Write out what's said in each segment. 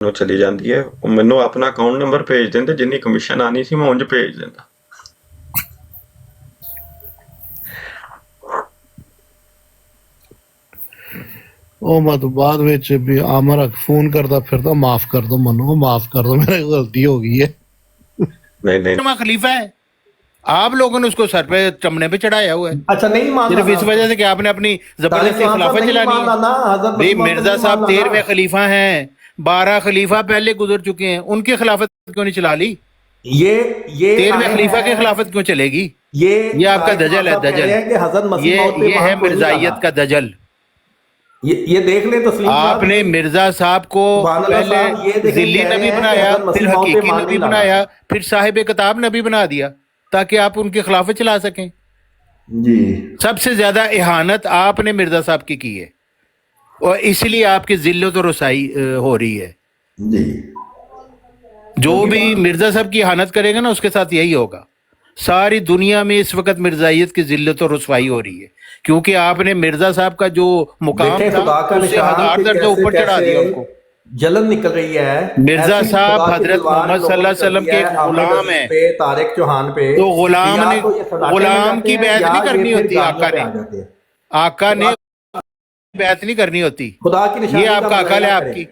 ਨੂੰ ਚਲੀ ਜਾਂਦੀ ਹੈ। ਉਹ ਮੈਨੂੰ ਆਪਣਾ ਅਕਾਊਂਟ ਨੰਬਰ ਭੇਜ ਦਿੰਦੇ, ਜਿੰਨੀ ਕਮਿਸ਼ਨ ਆਣੀ ਸੀ ਮੈਂ ਉਂਝ ਭੇਜ ਦਿੰਦਾ। ਉਹ ਮੈਂ ਤੋਂ ਬਾਅਦ ਵਿੱਚ ਵੀ ਆਮਰ ਫੋਨ ਕਰਦਾ ਫਿਰਦਾ, ਮਾਫ ਕਰ ਦੋ ਮੈਨੂੰ, ਮਾफ कर दो, मेरी गलती हो गई है। नहीं खलीफा है, आप लोगों ने उसको सर पे चमड़े पे चढ़ाया हुआ है। अच्छा, नहीं मानना सिर्फ इस वजह से कि आपने अपनी जबरदस्ती खिलाफत चलानी है। भाई मिर्जा साहब 13वें खलीफा हैं, 12 खलीफा पहले गुजर चुके हैं, उनकी खिलाफत क्यों नहीं चला ली? ये 13वें खलीफा की खिलाफत क्यों चलेगी? ये आपका दजल है, दजल। ये है मिर्जाइयत का दजल। ये देख ले तस्लीम, आपने मिर्जा साहब को पहले जिल्ली नबी बनाया, फिर हकीकी नबी बनाया, फिर साहिब किताब नबी बना दिया ताकि आप उनके खिलाफत चला सकें। जी, सबसे ज्यादा इहानत आपने मिर्जा साहब की है और इसलिए आपकी जिल्लत और रसाई हो रही है। जी, जो भी मिर्जा साहब की इहानत करेगा ना, उसके साथ यही होगा। सारी दुनिया में इस वक्त मिर्जाइयत की जिल्लत और रुसवाई हो रही है, क्योंकि आपने मिर्जा साहब का जो मुकाम था उससे 1000 दर्जे ऊपर चढ़ा दिया उनको। जलन निकल रही है। मिर्जा साहब हजरत मोहम्मद सल्लल्लाहु अलैहि वसल्लम के गुलाम है, तारिक चौहान पे, तो गुलाम की बैत नहीं करनी होती। आका ने बैत नहीं करनी होती। खुदा की निशानी ये आपका अकल है आपकी।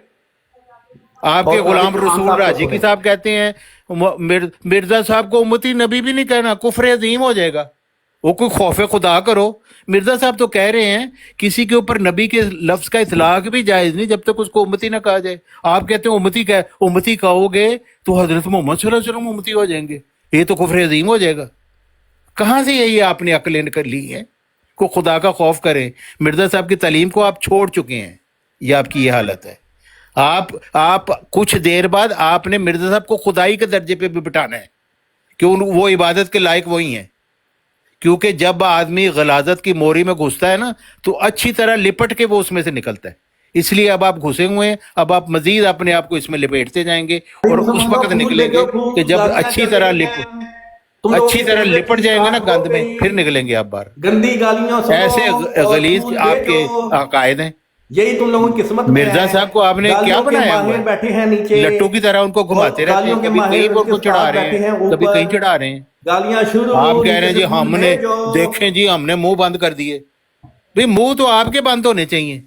आपके गुलाम रसूल राजी की साहब कहते हैं मिर्जा साहब को उम्मती नबी भी नहीं कहना, कुफ्र अजीम हो जाएगा। वो कोई खौफ खुदा करो। मिर्जा साहब तो कह रहे हैं किसी के ऊपर नबी के लफ्ज का इतलाक भी जायज नहीं जब तक उसको उम्मती ना कहा जाए। आप कहते हैं उम्मती कहोगे तो हजरत मोहम्मद सल्लल्लाहु अलैहि वसल्लम उम्मती हो जाएंगे, ये तो कुफ्र अजीम हो जाएगा। कहाँ से यही आपने अक्लें कर ली है को खुदा का खौफ करें? मिर्जा साहब की तालीम को आप छोड़ चुके हैं, ये आपकी ये हालत है। आप कुछ देर बाद आपने मिर्जा साहब को खुदाई के दर्जे पे भी बिठाना है कि वो इबादत के लायक वही हैं। क्योंकि जब आदमी गलाजत की मोरी में घुसता है ना, तो अच्छी तरह लिपट के वो उसमें से निकलता है। इसलिए अब आप घुसे हुए हैं, अब आप मजीद अपने आप को इसमें लिपेटते जाएंगे और उस वक्त निकलेंगे कि जब अच्छी तरह लिपट जाएंगे ना गंद में, फिर निकलेंगे आप बाहर। गंदी गालियां ऐसे गलीज आपके अकायद हैं। यही तुम लोगों की किस्मत। मिर्जा साहब को आपने क्या बनाया हुआ है? बैठे हैं नीचे लट्टू की तरह उनको घुमाते रहते हैं, कभी कहीं पर को चढ़ा रहे हैं, कभी कहीं चढ़ा रहे हैं। गालियां शुरू। आप कह रहे हैं जी हमने देखें जी हमने मुंह बंद कर दिए। भाई मुंह तो आपके बंद होने चाहिए।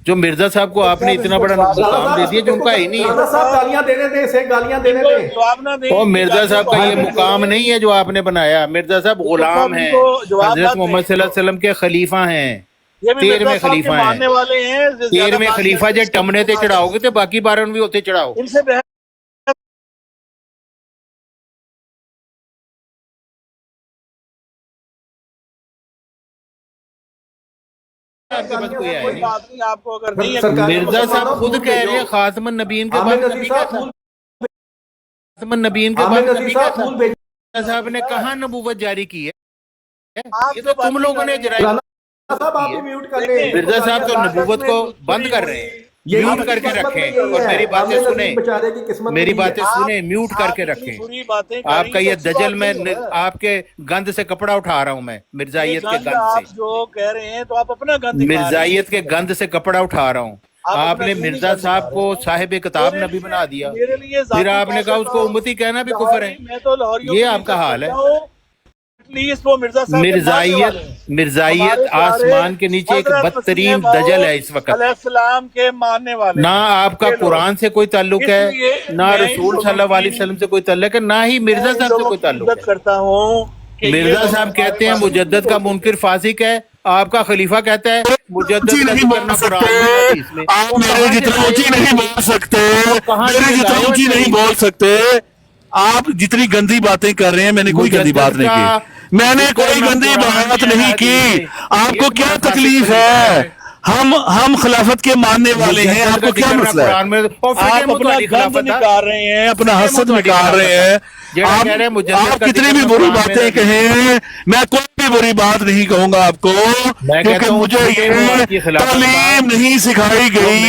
जो मिर्जा साहब को आपने इतना बड़ा मुकाम दे दिया जो उनका ही नहीं है। गालियां देने दे, से गालियां देने दे। और मिर्जा साहब का ये मुकाम नहीं है जो आपने बनाया। मिर्जा साहब गुलाम हैं, हजरत मोहम्मद सल्लल्लाहु अलैहि वसल्लम के खलीफा हैं, 13वें खलीफा हैं। 13वें खलीफा जो टमने ते चढ़ाओगे तो बाकी 12 भी होते चढ़ाओ। आपको अगर नहीं है, मिर्जा साहब खुद कह रहे हैं खातमुन नबीयीन के बाद नबी क्या था? खातमुन नबीयीन के बाद नबी क्या था? मिर्जा साहब ने कहाँ नबूवत जारी की है? ये तो तुम लोगों ने जरा। मिर्जा साहब तो नबूवत को बंद कर रहे हैं, म्यूट करके रखें। और मेरी बातें सुने, मेरी बातें सुने, म्यूट करके रखें। आपका ये दजल में आपके गंद से कपड़ा उठा रहा हूं मैं, मिर्जाइयत के गंद से। जो कह रहे हैं तो आप अपना गंद, मिर्जाइयत के गंद से कपड़ा उठा रहा हूँ। आपने मिर्जा साहब को साहिब किताब नबी बना दिया, फिर आपने कहा उसको उम्मती कहना भी कुफर है। ये आपका हाल है। मिर्जाइयत आसमान के नीचे एक बदतरीन दजल है इस वक्त। अलैहिस्सलाम के मानने वाले, ना आपका कुरान से कोई ताल्लुक है, ना रसूल सल्लल्लाहु अलैहि वसल्लम से कोई ताल्लुक है, ना ही मिर्जा साहब से कोई ताल्लुक है। करता हूँ मिर्जा साहब कहते हैं मुजद्दद का मुनकिर फासिक है, आपका खलीफा कहता है मुजद्दद का करना कुरान। आप मेरे जितना ऊंची नहीं बोल सकते, मेरे जितना ऊंची नहीं बोल सकते। आप जितनी गंदी बातें कर रहे हैं, मैंने कोई गंदी बात नहीं की, मैंने कोई गंदी बात नहीं की। आपको क्या तकलीफ है? हम खिलाफत के मानने वाले हैं, आपको क्या मसला है? आप अपना गंद निकाल रहे हैं, अपना हसद निकाल रहे हैं। आप कितनी भी बुरी बातें कहें, मैं कोई भी बुरी बात नहीं कहूंगा आपको, क्योंकि मुझे ये तालीम नहीं सिखाई गई।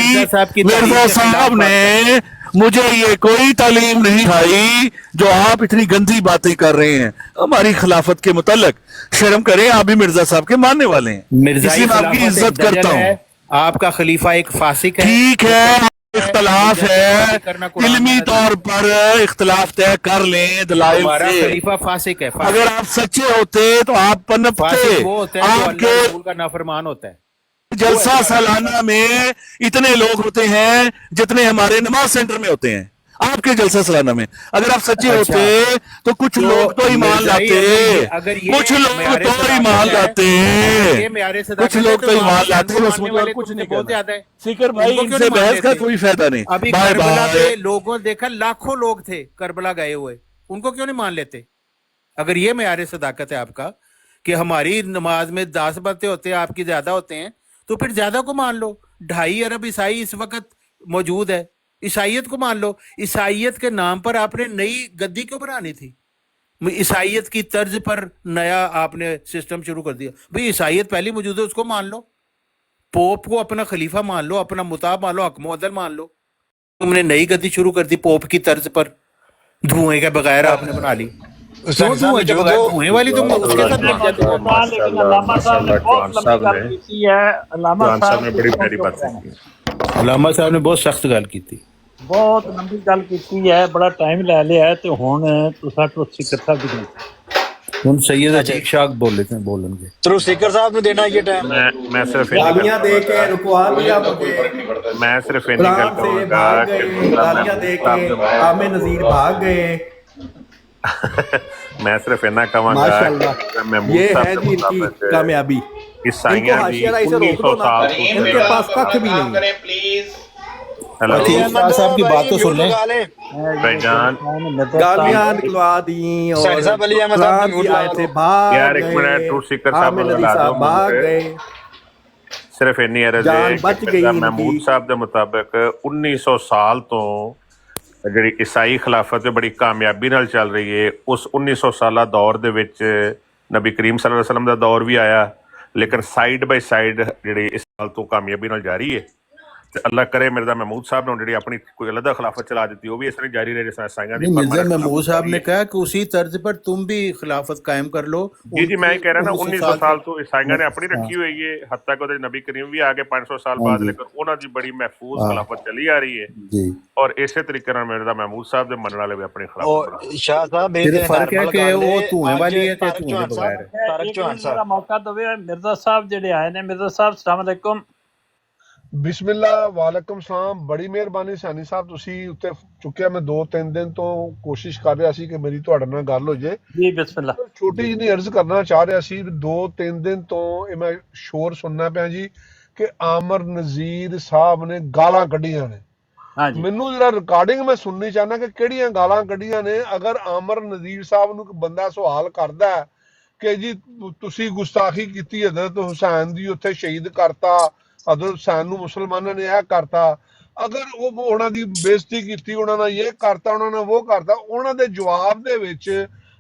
मिर्जा साहब ने मुझे ये कोई तालीम नहीं सिखाई जो आप इतनी गंदी बातें कर रहे हैं हमारी खिलाफत के मुतल्लिक। शर्म करें, आप भी मिर्जा साहब के मानने वाले हैं, इसलिए मैं आपकी इज्जत करता हूँ। आपका खलीफा एक फासिक है। ठीक है। इख्तलाफ है, इल्मी तौर पर इख्तलाफ तय कर लें दलाइल हमारा से। खलीफा फासिक है, अगर आप सच्चे होते तो आप पनपते। फासिक वो होता है जो आपके अल्लाह रसूल का नाफरमान होता है। जलसा सालाना में इतने लोग होते हैं जितने हमारे नमाज सेंटर में होते हैं, आपके जलसा सालाना में। अगर आप सच्चे होते तो कुछ लोग तो ईमान लाते, कुछ लोग तो ईमान लाते, कुछ लोग तो ईमान लाते। बस मुझे और कुछ नहीं कहना। सिकर भाई, इनसे बहस का कोई फायदा नहीं। अभी बाय करबला बाय। पे लोगों देखा, लाखों लोग थे करबला गए हुए, उनको क्यों नहीं मान लेते? अगर ये मेयार सदाकत है आपका कि हमारी नमाज में 10 बंदे होते हैं, आपकी ज्यादा होते हैं, तो फिर ज्यादा को मान लो। 2.5 अरब ईसाई इस वक्त मौजूद है, ईसाइयत को मान लो। ईसाइयत के नाम पर आपने नई गद्दी क्यों बनानी थी? ईसाइयत की तर्ज पर नया आपने सिस्टम शुरू कर दिया। भाई ईसाइयत पहले मौजूद है, उसको मान लो। पोप को अपना खलीफा मान लो, अपना मुताब मान लो, हक मुअद्दल मान लो। तुमने नई गद्दी शुरू कर दी पोप की तर्ज पर, धुएं के बगैर आपने बना ली। धुएं वाली तुम उसके साथ लग जाते हो। लेकिन अल्लामा साहब ने बहुत लंबी गल की है। अल्लामा साहब ने बड़ी प्यारी बात की, अल्लामा साहब ने बहुत सख्त गल की थी, बहुत लंबी गल की है, बड़ा टाइम ले लिया है। तो हुण तुसां तो सिकर साहब दी ਹੁਣ सैयद अतीक शाह बोलेंगे थ्रू स्पीकर साहब ने देना ये टाइम। मैं सिर्फ गालियां दे के रुकवा दिया मुझे, मैं सिर्फ इतनी गल कुरान से कहूंगा भाग कि गए, गालियां दे के आमे नजीर भाग गए। मैं सिर्फ इतना कहूंगा माशाल्लाह, ये है जी इनकी कामयाबी। ईसाइयां भी 1900 साल इनके पास कख भी नहीं। हेलो साहब की बात तो सुन लें। भाईजान, गालियां निकलवा दी और साहिब साहब अली अहमद साहब कुरान की आयतें भाग यार एक मिनट, टू सीकर साहब आमे को नबी बुला दो साहब भाग मुझे। गए। सिर्फ इन्नी अर्ज जान है बच कि गई मिर्जा इनकी। महमूद साहब के मुताबिक 1900 साल तो ਜਿਹੜੀ ਈਸਾਈ ਖਿਲਾਫਤ ਬੜੀ ਕਾਮਯਾਬੀ ਨਾਲ ਚੱਲ ਰਹੀ ਹੈ। ਉਸ 1900 ਸਾਲਾ ਦੌਰ ਦੇ ਵਿੱਚ ਨਬੀ ਕਰੀਮ ਸੱਲੱਲਾਹੁ ਅਲੈहि ਵਸੱਲਮ ਦਾ ਦੌਰ ਵੀ ਆਇਆ, ਲੇਕਿਨ ਸਾਈਡ ਬਾਈ ਸਾਈਡ ਜਿਹੜੀ ਇਸ ਸਾਲ ਤੋਂ ਕਾਮਯਾਬੀ ਨਾਲ ਜਾਰੀ ਹੈ। ਤੇ ਅੱਲਾਹ ਕਰੇ ਮਿਰਜ਼ਾ महमूद साहब ने ਜਿਹੜੀ ਆਪਣੀ ਕੋਈ ਅਲੱਗ ਖਿਲਾਫਤ ਚਲਾ ਦਿੱਤੀ, ਉਹ ਵੀ ਇਸ ਤਰ੍ਹਾਂ ਜਾਰੀ ਰਹੇ ਜਿਸ ਤਰ੍ਹਾਂ ਈਸਾਈਆਂ ਦੀ। मिर्जा महमूद साहब ने कहा कि उसी तर्ज पर तुम भी खिलाफत कायम कर लो। जी जी, मैं कह रहा था 1900 साल तो ईसाइयां ने अपनी रखी हुई है, हत्ता कि नबी करीम भी आ गए 500 साल बाद, लेकिन उन्होंने दी बड़ी महफूज खिलाफत चली आ रही है जी। और इसी तरीके ਨਾਲ ਮਿਰਜ਼ਾ महमूद साहब ਦੇ ਮੰਨਣ ਵਾਲੇ ਵੀ ਆਪਣੀ ਖਿਲਾਫਤ और शाह साहब सिर्फ फर्क है कि वो धुएं वाली है कि धुएं के बगैर है। तारक चौहान मेरा साहब मौका दवे मिर्जा साहब जेडे आए ने। मिर्जा साहब अस्सलाम वालेकुम। ਬਿਸਮਿਲ੍ਲਾ ਵਾਲੇਕੁਮ ਸਲਾਮ। ਬੜੀ ਮਿਹਰਬਾਨੀ ਸਾਨੀ ਸਾਹਿਬ, ਤੁਸੀਂ ਉੱਤੇ ਚੁੱਕਿਆ। ਮੈਂ 2-3 ਦਿਨ ਤੋਂ ਕੋਸ਼ਿਸ਼ ਕਰ ਰਿਹਾ ਸੀ ਕਿ ਮੇਰੀ ਤੁਹਾਡੇ ਨਾਲ ਗੱਲ ਹੋ ਜੇ। जी बिस्मिल्लाह। ਛੋਟੀ ਜਿਹੀ ਅਰਜ਼ ਕਰਨਾ ਚਾਹ ਰਿਹਾ ਸੀ। 2-3 ਦਿਨ ਤੋਂ ਇਹ ਮੈਂ ਸ਼ੋਰ ਸੁਣਨਾ ਪਿਆ ਜੀ ਕਿ ਆਮਰ ਨਜ਼ੀਰ ਸਾਹਿਬ ਨੇ ਗਾਲਾਂ ਕੱਢੀਆਂ ਨੇ। हाँ जी। ਮੈਨੂੰ ਜਿਹੜਾ ਰਿਕਾਰਡਿੰਗ ਮੈਂ ਸੁਣਨੀ ਚਾਹਨਾ ਕਿ ਕਿਹੜੀਆਂ ਗਾਲਾਂ ਕੱਢੀਆਂ ਨੇ। ਅਗਰ ਆਮਰ ਨਜ਼ੀਰ ਸਾਹਿਬ ਨੂੰ ਕੋਈ ਬੰਦਾ ਸਵਾਲ ਕਰਦਾ ਕਿ ਜੀ ਤੁਸੀਂ ਗੁਸਤਾਖੀ ਕੀਤੀ ਹਜ਼ਰਤ ਹੁਸੈਨ ਦੀ, ਉੱਥੇ ਸ਼ਹੀਦ ਕਰਤਾ, ਹਜ਼ਰਤ ਹੁਸੈਨ ਨੂੰ ਮੁਸਲਮਾਨਾਂ ਨੇ ਇਹ ਕਰਤਾ, ਅਗਰ ਉਹ ਉਹਨਾਂ ਦੀ ਬੇਇੱਜ਼ਤੀ ਕੀਤੀ, ਉਹਨਾਂ ਨੇ ਇਹ ਕਰਤਾ, ਉਹਨਾਂ ਨੇ ਉਹ ਕਰਤਾ, ਉਹਨਾਂ ਦੇ ਜਵਾਬ ਦੇ ਵਿੱਚ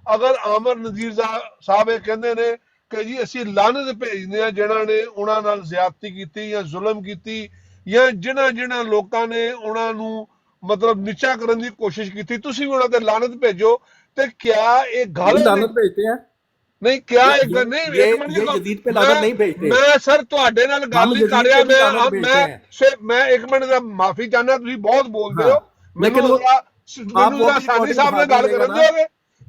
ਅਗਰ ਆਮਰ ਨਜ਼ੀਰ ਸਾਹਿਬ ਇਹ ਕਹਿੰਦੇ ਨੇ ਕਿ ਜੀ ਅਸੀਂ ਲਾਨਤ ਭੇਜਦੇ ਹਾਂ ਜਿਨ੍ਹਾਂ ਨੇ ਉਹਨਾਂ ਨਾਲ ਜ਼ਿਆਦਤੀ ਕੀਤੀ ਜਾਂ ਜ਼ੁਲਮ ਕੀਤੀ, ਜਾਂ ਜਿਨ੍ਹਾਂ ਲੋਕਾਂ ਨੇ ਉਹਨਾਂ ਨੂੰ ਮਤਲਬ ਨੀਚਾ ਕਰਨ ਦੀ ਕੋਸ਼ਿਸ਼ ਕੀਤੀ, ਤੁਸੀਂ ਵੀ ਉਹਨਾਂ ਤੇ ਲਾਨਤ ਭੇਜੋ। ਤੇ ਕਿਆ ਇਹ ਗੱਲ लानत भेजते हैं? ਨਹੀਂ, ਕਿਆ ਇੱਕ ਨਹੀਂ ये ਇੱਕ ਮਿੰਟ यजीद पे लानत नहीं भेजते। ਮੈਂ ਸਰ ਤੁਹਾਡੇ ਨਾਲ ਗੱਲ हम ਨਹੀਂ ਕਰ यजीद ਰਿਹਾ। पे भी लानत भेजते हैं। ਮੈਂ ਇੱਕ ਮਿੰਟ ਦਾ ਮਾਫੀ ਚਾਹਨਾ, ਤੁਸੀਂ ਬਹੁਤ ਬੋਲਦੇ ਹੋ। लेकिन ਮੈਨੂੰ आप वो भी ਸਾਨੀ ਸਾਹਿਬ ਨਾਲ ਗੱਲ ਕਰਨ ਦਿਓਗੇ?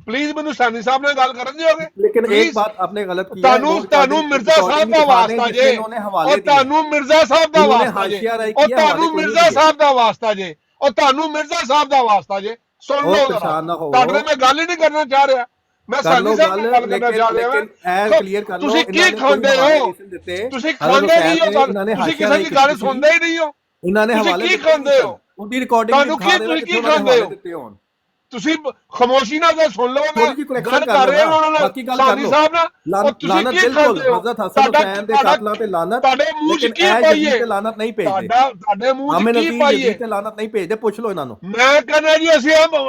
ਪਲੀਜ਼ ਮੈਨੂੰ ਸਾਨੀ ਸਾਹਿਬ ਨਾਲ ਗੱਲ ਕਰਨ ਦਿਓਗੇ? लेकिन Please। एक बात आपने गलत की है। ਤੁਹਾਨੂੰ ਮਿਰਜ਼ਾ ਸਾਹਿਬ ਦਾ ਵਾਸਤਾ ਜੇ, ਉਹ ਤੁਹਾਨੂੰ ਮਿਰਜ਼ਾ ਸਾਹਿਬ ਦਾ ਵਾਸਤਾ ਜੇ, ਉਹ ਤੁਹਾਨੂੰ ਮਿਰਜ਼ਾ ਸਾਹਿਬ ਦਾ ਵਾਸਤਾ ਜੇ, ਉਹ ਤੁਹਾਨੂੰ ਮਿਰਜ਼ਾ ਸਾਹਿਬ ਦਾ ਵਾਸਤਾ ਜੇ। ਸੁਣ ਲਓ, ਤੁਹਾਡੇ ਨਾਲ ਮੈਂ ਗੱਲ ਹੀ ਨਹੀਂ ਕਰਨਾ ਚਾਹ ਰਿਹਾ। ਮੈਂ ਸਾਨੀ ਸਾਹਿਬ ਨਾਲ ਗੱਲ ਕਰਨਾ ਚਾਹ ਰਿਹਾ। ਤੁਸੀਂ ਕੀ ਖਾਂਦੇ ਹੋ? ਤੁਸੀਂ ਖਾਂਦੇ ਨਹੀਂ ਹੋ, ਤੁਸੀਂ ਕਿਸੇ ਦੀ ਗੱਲ ਸੁਣਦੇ ਹੀ ਨਹੀਂ ਹੋ। इन्होंने ਤੁਸੀਂ हवाले ਕੀ ਖਾਂਦੇ ਹੋ? उनकी रिकॉर्डिंग ਤੁਹਾਨੂੰ ਤੁਸੀਂ ਕੀ ਖਾਂਦੇ ਹੋ? ਤੁਸੀਂ ਖਾਮੋਸ਼ੀ ਨਾਲ ਤਾਂ ਸੁਣ ਲਓ। ਮੈਂ ਗੱਲ ਕਰ ਰਿਹਾ ਉਹਨਾਂ ਨਾਲ, ਸਾਨੀ ਸਾਹਿਬ ਨਾਲ। ਉਹ ਤੁਸੀਂ ਕੀ ਖਾਂਦੇ ਹੋ? ਤੁਹਾਡੇ ਮੂੰਹ 'ਚ ਕੀ ਪਾਈਏ? ਲਾਨਤ ਨਹੀਂ ਭੇਜਦੇ। ਤੁਹਾਡੇ ਮੂੰਹ 'ਚ ਕੀ ਪਾਈਏ? ਲਾਨਤ ਨਹੀਂ ਭੇਜਦੇ, ਪੁੱਛ ਲਓ ਇਹਨਾਂ ਨੂੰ। ਮੈਂ ਕਹਿੰਦਾ ਜੀ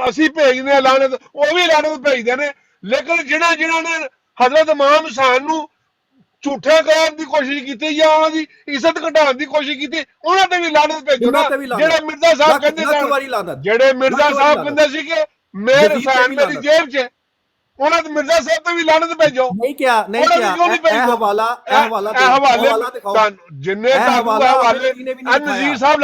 ਅਸੀਂ ਭੇਜਦੇ ਹਾਂ ਲਾਨਤ, ਉਹ ਵੀ ਲਾਨਤ ਭੇਜਦੇ ਨੇ। ਲੇਕਿਨ ਜਿਨ੍ਹਾਂ ਨੇ ਹਜ਼ਰਤ ਇਮਾਮ ਹੁਸੈਨ ਨੂੰ ਝੂਠੇ ਕਰਨ ਦੀ ਕੋਸ਼ਿਸ਼ ਕੀਤੀ ਜਾਂ ਉਹਨਾਂ ਦੀ ਇੱਜ਼ਤ ਘਟਾਉਣ ਦੀ ਕੋਸ਼ਿਸ਼ ਕੀਤੀ, ਉਹਨਾਂ ਤੇ ਵੀ ਲਾਨਤ ਭੇਜੋ ਨਾ। ਜਿਹੜੇ ਮਿਰਜ਼ਾ ਸਾਹਿਬ ਕਹਿੰਦੇ ਸਨ, ਜਿਹੜੇ ਮਿਰਜ਼ਾ ਸਾਹਿਬ ਕਹਿੰਦੇ ਸੀ ਕਿ ਮੇਰ ਹੁਸੈਨ ਮੇਰੀ ਜੇਬ 'ਚ, ਉਹਨਾਂ ਤੇ ਮਿਰਜ਼ਾ ਸਾਹਿਬ ਤੇ ਵੀ ਲਾਨਤ ਭੇਜੋ। ਨਹੀਂ ਕਿਹਾ, ਨਹੀਂ ਕਿਹਾ। ਇਹ ਹਵਾਲਾ ਜਿੰਨੇ ਹਵਾਲੇ ਨਜ਼ੀਰ ਸਾਹਿਬ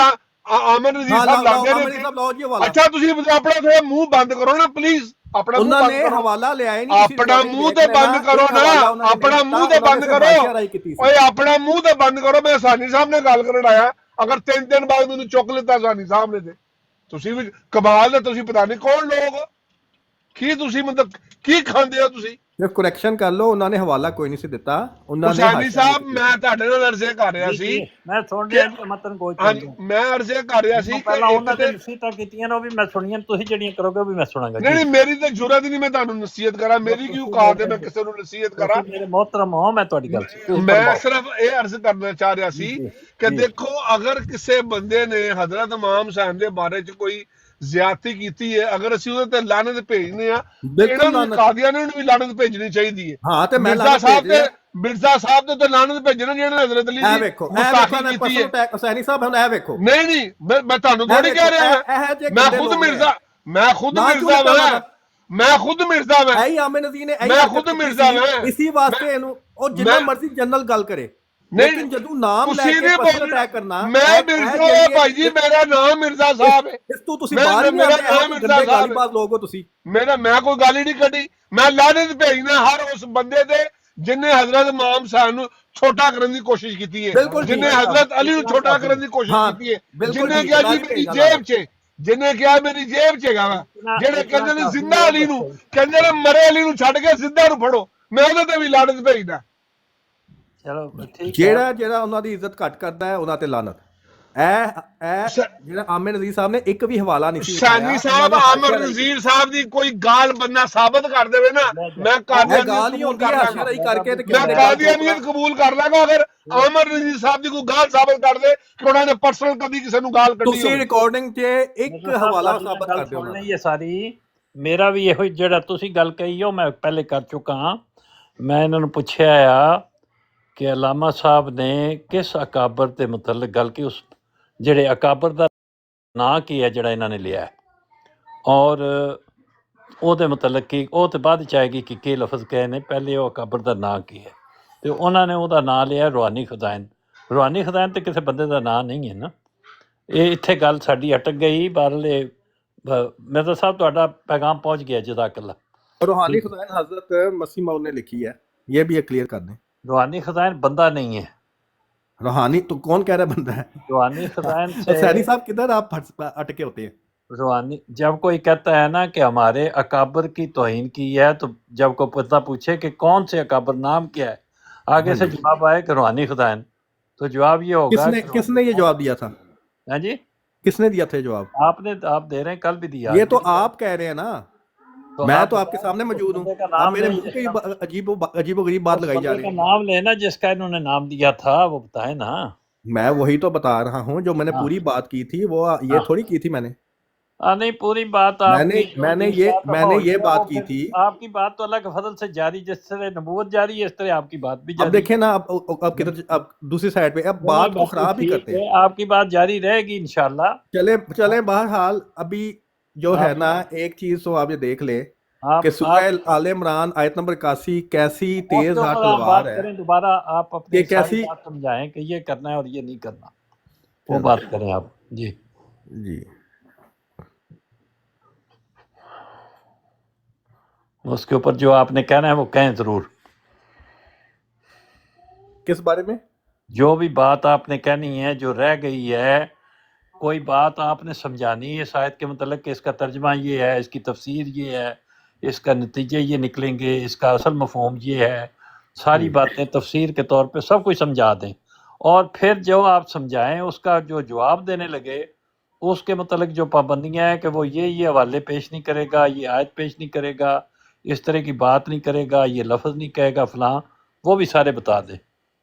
ਆਮਰ ਨਜ਼ੀਰ ਹਾਂ ਸਾਹਿਬ ਲਾਓ ਲੱਗੇ ਆਮਰ ਨੇ। ਸਾਹਿਬ ਲਾਓ ਜੀ ਹਵਾਲਾ। ਅੱਛਾ ਤੁਸੀਂ ਆਪਣਾ ਥੋੜਾ ਮੂੰਹ ਬੰਦ ਕਰੋ ਨਾ ਪਲੀਜ਼, ਆਪਣਾ ਮੂੰਹ ਉਹਨਾਂ ਬੰਦ ਨੇ ਕਰੋ। ਹਵਾਲਾ ਲਿਆ ਹੀ ਨਹੀਂ, ਆਪਣਾ ਮੂੰਹ ਤੇ ਬੰਦ ਕਰੋ ਨਾ, ਆਪਣਾ ਮੂੰਹ ਤੇ ਬੰਦ ਕਰੋ ਓਏ, ਆਪਣਾ ਮੂੰਹ ਤੇ ਬੰਦ ਕਰੋ। ਮੈਂ ਸਾਨੀ ਸਾਹਿਬ ਨੇ ਗੱਲ ਕਰਨ ਆਇਆ, ਅਗਰ 3 ਦਿਨ ਬਾਅਦ ਮੈਨੂੰ ਚੁੱਕ ਲਿੱਤਾ ਸਾਨੀ ਸਾਹਿਬ ਨੇ ਤੇ ਤੁਸੀਂ ਵੀ ਕਮਾਲ ਦੇ, ਤੁਸੀਂ ਪਤਾ ਨਹੀਂ ਕੌਣ ਲੋਕ, ਕੀ ਤੁਸੀਂ ਮਤਲਬ ਕੀ ਖਾਂਦੇ ਹੋ ਤੁਸੀਂ? ਜੇ ਕਰੈਕਸ਼ਨ ਕਰ ਲਓ, ਉਹਨਾਂ ਨੇ ਹਵਾਲਾ ਕੋਈ ਨਹੀਂ ਸੀ ਦਿੱਤਾ, ਉਹਨਾਂ ਨੇ ਹੁਸੈਨੀ ਸਾਹਿਬ ਮੈਂ ਤੁਹਾਡੇ ਨਾਲ ਅਰਜ਼ੇ ਕਰ ਰਿਹਾ ਸੀ, ਮੈਂ ਸੁਣ ਰਿਹਾ ਜੀ ਮਤਨ ਕੋਈ ਹਾਂਜੀ ਮੈਂ ਅਰਜ਼ੇ ਕਰ ਰਿਹਾ ਸੀ ਕਿ ਪਹਿਲਾਂ ਉਹਨਾਂ ਇੱਕ ਦੇ ਤੇ ਨਸੀਹਤਾਂ ਕੀਤੀਆਂ ਨੇ ਉਹ ਵੀ ਮੈਂ ਸੁਣੀਆਂ, ਤੁਸੀਂ ਜਿਹੜੀਆਂ ਕਰੋਗੇ ਉਹ ਵੀ ਮੈਂ ਸੁਣਾਂਗਾ ਨਹੀਂ ਮੇਰੀ ਤਾਂ ਜੁਰਤ ਹੀ ਨਹੀਂ ਮੈਂ ਤੁਹਾਨੂੰ ਨਸੀਹਤ ਕਰਾਂ, ਮੇਰੀ ਕੀ ਔਕਾਤ ਹੈ ਮੈਂ ਕਿਸੇ ਨੂੰ ਨਸੀਹਤ ਕਰਾਂ? ਮੇਰੇ ਮੋਹਤਰਮ ਹੋ, ਮੈਂ ਤੁਹਾਡੀ ਗੱਲ ਸੁਣ। ਮੈਂ ਸਿਰਫ ਇਹ ਅਰਜ਼ ਕਰਨਾ ਚਾਹ ਰਿਹਾ ਸੀ ਕਿ ਦੇਖੋ ਅਗਰ ਕਿਸੇ ਬੰਦੇ ਨੇ ਹਜ਼ਰਤ ਇਮਾਮ ਹੁਸੈਨ ਦੇ ਬਾਰੇ ਚ ਕੋਈ ਜ਼ਿਆਦਤੀ ਕੀਤੀ ਹੈ, ਅਗਰ ਅਸੀਂ ਉਹਦੇ ਤੇ ਲਾਨਤ ਭੇਜਨੇ ਆ, ਇਹਨਾਂ ਨੂੰ ਕਾਦੀਆਨੀ ਨੂੰ ਵੀ ਲਾਨਤ ਭੇਜਣੀ ਚਾਹੀਦੀ ਹੈ। ਹਾਂ ਤੇ ਮੈਂ ਮਿਰਜ਼ਾ ਸਾਹਿਬ ਤੇ ਮਿਰਜ਼ਾ ਸਾਹਿਬ ਤੇ ਲਾਨਤ ਭੇਜਣਾ ਜਿਹਨੇ ਹਜ਼ਰਤ ਅਲੀ ਇਹ ਦੀ ਵੇਖੋ ਗੁਸਤਾਖੀ ਕੀਤੀ ਹੈ। ਹੁਸੈਨੀ ਸਾਹਿਬ ਹੁਣ ਇਹ ਵੇਖੋ, ਨਹੀਂ ਮੈਂ ਤੁਹਾਨੂੰ ਥੋੜੀ ਕਹਿ ਰਿਹਾ, ਮੈਂ ਖੁਦ ਮਿਰਜ਼ਾ ਮੈਂ ਖੁਦ ਮਿਰਜ਼ਾ ਮੈਂ ਐ ਆਮਰ ਨਜ਼ੀਰ ਨੇ ਮੈਂ ਖੁਦ ਮਿਰਜ਼ਾ ਮੈਂ ਇसी ਵਾਸਤੇ ਇਹਨੂੰ ਉਹ ਜਿੰਨਾ ਮਰਜ਼ੀ ਜਨਰਲ ਗੱਲ ਕਰੇ, ਲੇਕਿਨ ਜਦੋਂ ਨਾਮ ਲੈ ਕੇ ਪਰਸਨਲ ਅਟੈਕ ਕਰਨਾ, ਮੈਂ ਮਿਰਜ਼ਾ ਹਾਂ ਭਾਈ ਜੀ, ਮੇਰਾ ਨਾਮ ਮਿਰਜ਼ਾ ਸਾਹਿਬ ਹੈ। ਇਸ ਤੋਂ ਤੁਸੀਂ ਬਾਹਰ ਨਹੀਂ ਆਉਂਦੇ, ਗੰਦੇ ਗਾਲੀਬਾਜ਼ ਲੋਕ ਹੋ ਤੁਸੀਂ। ਮੈਂ ਕੋਈ ਗੱਲ ਹੀ ਨਹੀਂ ਕੱਢੀ, ਮੈਂ ਲਾਨਤ ਭੇਜਣਾ ਹਰ ਉਸ ਬੰਦੇ ਤੇ ਜਿਨੇ ਹਜ਼ਰਤ ਇਮਾਮ ਹੁਸੈਨ ਨੂੰ ਛੋਟਾ ਕਰਨ ਦੀ ਕੋਸ਼ਿਸ਼ ਕੀਤੀ ਹੈ, ਜਿਨੇ ਹਜ਼ਰਤ ਅਲੀ ਨੂੰ ਛੋਟਾ ਕਰਨ ਦੀ ਕੋਸ਼ਿਸ਼ ਕੀਤੀ ਹੈ, ਜਿਨੇ ਕਿਹਾ ਜੀ ਮੇਰੀ ਜੇਬ 'ਚ, ਜਿਨੇ ਕਿਹਾ ਮੇਰੀ ਜੇਬ 'ਚ ਹੈਗਾ ਵਾ, ਜਿਹੜੇ ਕਹਿੰਦੇ ਨੇ ਜ਼ਿੰਦਾ ਅਲੀ ਨੂੰ, ਕਹਿੰਦੇ ਨੇ ਮਰੇ ਅਲੀ ਨੂੰ ਛੱਡ ਕੇ ਜ਼ਿੰਦਾ ਨੂੰ ਫੜੋ, ਮੈਂ ਉਹਦੇ ਤੇ ਵੀ ਲਾਨਤ ਭੇਜਦਾ। ਚਲੋ ਠੀਕ, ਜਿਹੜਾ ਉਹਨਾਂ ਦੀ ਇੱਜ਼ਤ ਘੱਟ ਕਰਦਾ ਹੈ ਉਹਨਾਂ ਤੇ ਲਾਨਤ। ਜਿਹੜਾ ਆਮਰ ਨਜ਼ੀਰ ਸਾਹਿਬ ਨੇ ਇੱਕ ਵੀ ਹਵਾਲਾ ਨਹੀਂ ਸੀ ਸਾਨੀ ਸਾਹਿਬ ਆਮਰ ਨਜ਼ੀਰ ਸਾਹਿਬ ਦੀ ਕੋਈ ਗਾਲ ਬੰਦਾ ਸਾਬਤ ਕਰ ਦੇਵੇ ਨਾ, ਮੈਂ ਕਾਦੀਆਨੀਅਤ ਕਬੂਲ ਕਰ ਲਾਂਗਾ। ਅਗਰ ਆਮਰ ਨਜ਼ੀਰ ਸਾਹਿਬ ਦੀ ਕੋਈ ਗਾਲ ਸਾਬਤ ਕਰ ਦੇ ਕਿ ਉਹਨਾਂ ਨੇ ਪਰਸਨਲ ਕਦੀ ਕਿਸੇ ਨੂੰ ਗਾਲ ਕੱਢੀ, ਤੁਸੀਂ ਰਿਕਾਰਡਿੰਗ 'ਚ ਇੱਕ ਹਵਾਲਾ ਸਾਬਤ ਕਰ ਦਿਓ। ਨਹੀਂ ਇਹ ਸਾਰੀ ਮੇਰਾ ਵੀ ਇਹੋ ਜਿਹੜਾ ਤੁਸੀਂ ਗੱਲ ਕਹੀ ਹੋ ਮੈਂ ਪਹਿਲੇ ਕਰ ਚੁੱਕਾ ਹਾਂ। ਮੈਂ ਇਹਨਾਂ ਨੂੰ ਪੁੱਛਿਆ ਆ ਕਿ ਅਲਾਮਾ ਸਾਹਿਬ ਨੇ ਕਿਸ ਅਕਾਬਰ ਦੇ ਮੁਤਲਕ ਗੱਲ ਕੀ, ਉਸ ਜਿਹੜੇ ਅਕਾਬਰ ਦਾ ਨਾਂ ਕੀ ਹੈ ਜਿਹੜਾ ਇਹਨਾਂ ਨੇ ਲਿਆ ਹੈ, ਔਰ ਉਹਦੇ ਮੁਤਲਕ ਕੀ ਉਹ ਤੇ ਬਾਅਦ ਚ ਆਏਗੀ ਕਿ ਕੀ ਲਫ਼ਜ਼ ਕਹੇ ਨੇ, ਪਹਿਲੇ ਉਹ ਅਕਾਬਰ ਦਾ ਨਾਂ ਕੀ ਹੈ, ਤੇ ਉਹਨਾਂ ਨੇ ਉਹਦਾ ਨਾਂ ਲਿਆ ਰੂਹਾਨੀ ਖਜ਼ਾਨ। ਰੂਹਾਨੀ ਖਜ਼ਾਨ ਤੇ ਕਿਸੇ ਬੰਦੇ ਦਾ ਨਾਂ ਨਹੀਂ ਹੈ ਨਾ, ਇਹ ਇੱਥੇ ਗੱਲ ਸਾਡੀ ਅਟਕ ਗਈ। ਬਾਹਰਲੇ ਮਿਰਜ਼ਾ ਸਾਹਿਬ ਤੁਹਾਡਾ ਪੈਗਾਮ ਪਹੁੰਚ ਗਿਆ, ਜਜ਼ਾਕल्ला। रूहानी खजान हजरत मसीह मौद ने लिखी है, ये भी क्लियर कर दें। रूहानी खजान बंदा नहीं है। रूहानी तो कौन कह रहा है बंदा है? रूहानी खजान से सैनी साहब किधर आप अटके होते हैं? रूहानी जब कोई कहता है ना कि हमारे अकाबर की तौहीन की है, तो जब कोई पता पूछे कि कौन से अकाबर नाम क्या है, आगे से जवाब आए कि रूहानी खजान, तो जवाब ये होगा किसने ये जवाब दिया था? हाँ जी, किसने दिया था जवाब? आप दे रहे हैं, कल भी दिया। ये तो आप कह रहे हैं ना, तो मैं तो आपके सामने मौजूद हूँ, आप मेरे मुंह पे अजीब गरीब बात लगाई जा रही है। नाम लेना जिसका इन्होंने नाम दिया था वो बताए ना। मैं वही तो बता रहा हूँ, जो मैंने पूरी बात की थी वो ये थोड़ी की थी मैंने। नहीं पूरी बात मैंने ये बात की थी। आपकी बात तो अल्लाह के फजल से जारी, जिस तरह नबूवत जारी है इस तरह आपकी बात भी जारी। अब देखें ना, अब किधर, अब दूसरी साइड पे अब बात को खराब ही करते हैं। आपकी बात जारी रहेगी इंशाल्लाह। चले बहरहाल अभी जो है ना, एक चीज तो आप ये देख ले कि सूरह आल इमरान आयत नंबर 81 कैसी तेज धार तलवार है। दोबारा आप अपने कैसी बात समझाएं कि ये करना है और ये नहीं करना, वो बात करें आप। जी जी, उसके ऊपर जो आपने कहना है वो कहें जरूर। किस बारे में? जो भी बात आपने कहनी है, जो रह गई है, कोई बात आपने समझानी है शायद के मतलब कि इसका तर्जमा ये है, इसकी तफसीर ये है, इसका नतीजे ये निकलेंगे, इसका असल मफहूम ये है, सारी बातें तफसीर के तौर पे सब कुछ समझा दें, और फिर जो आप समझाएं उसका जो जवाब देने लगे उसके मतलब जो पाबंदियां हैं कि वो ये हवाले पेश नहीं करेगा, ये आयत पेश नहीं करेगा, इस तरह की बात नहीं करेगा, ये लफ्ज़ नहीं कहेगा फलां, वो भी सारे बता दें।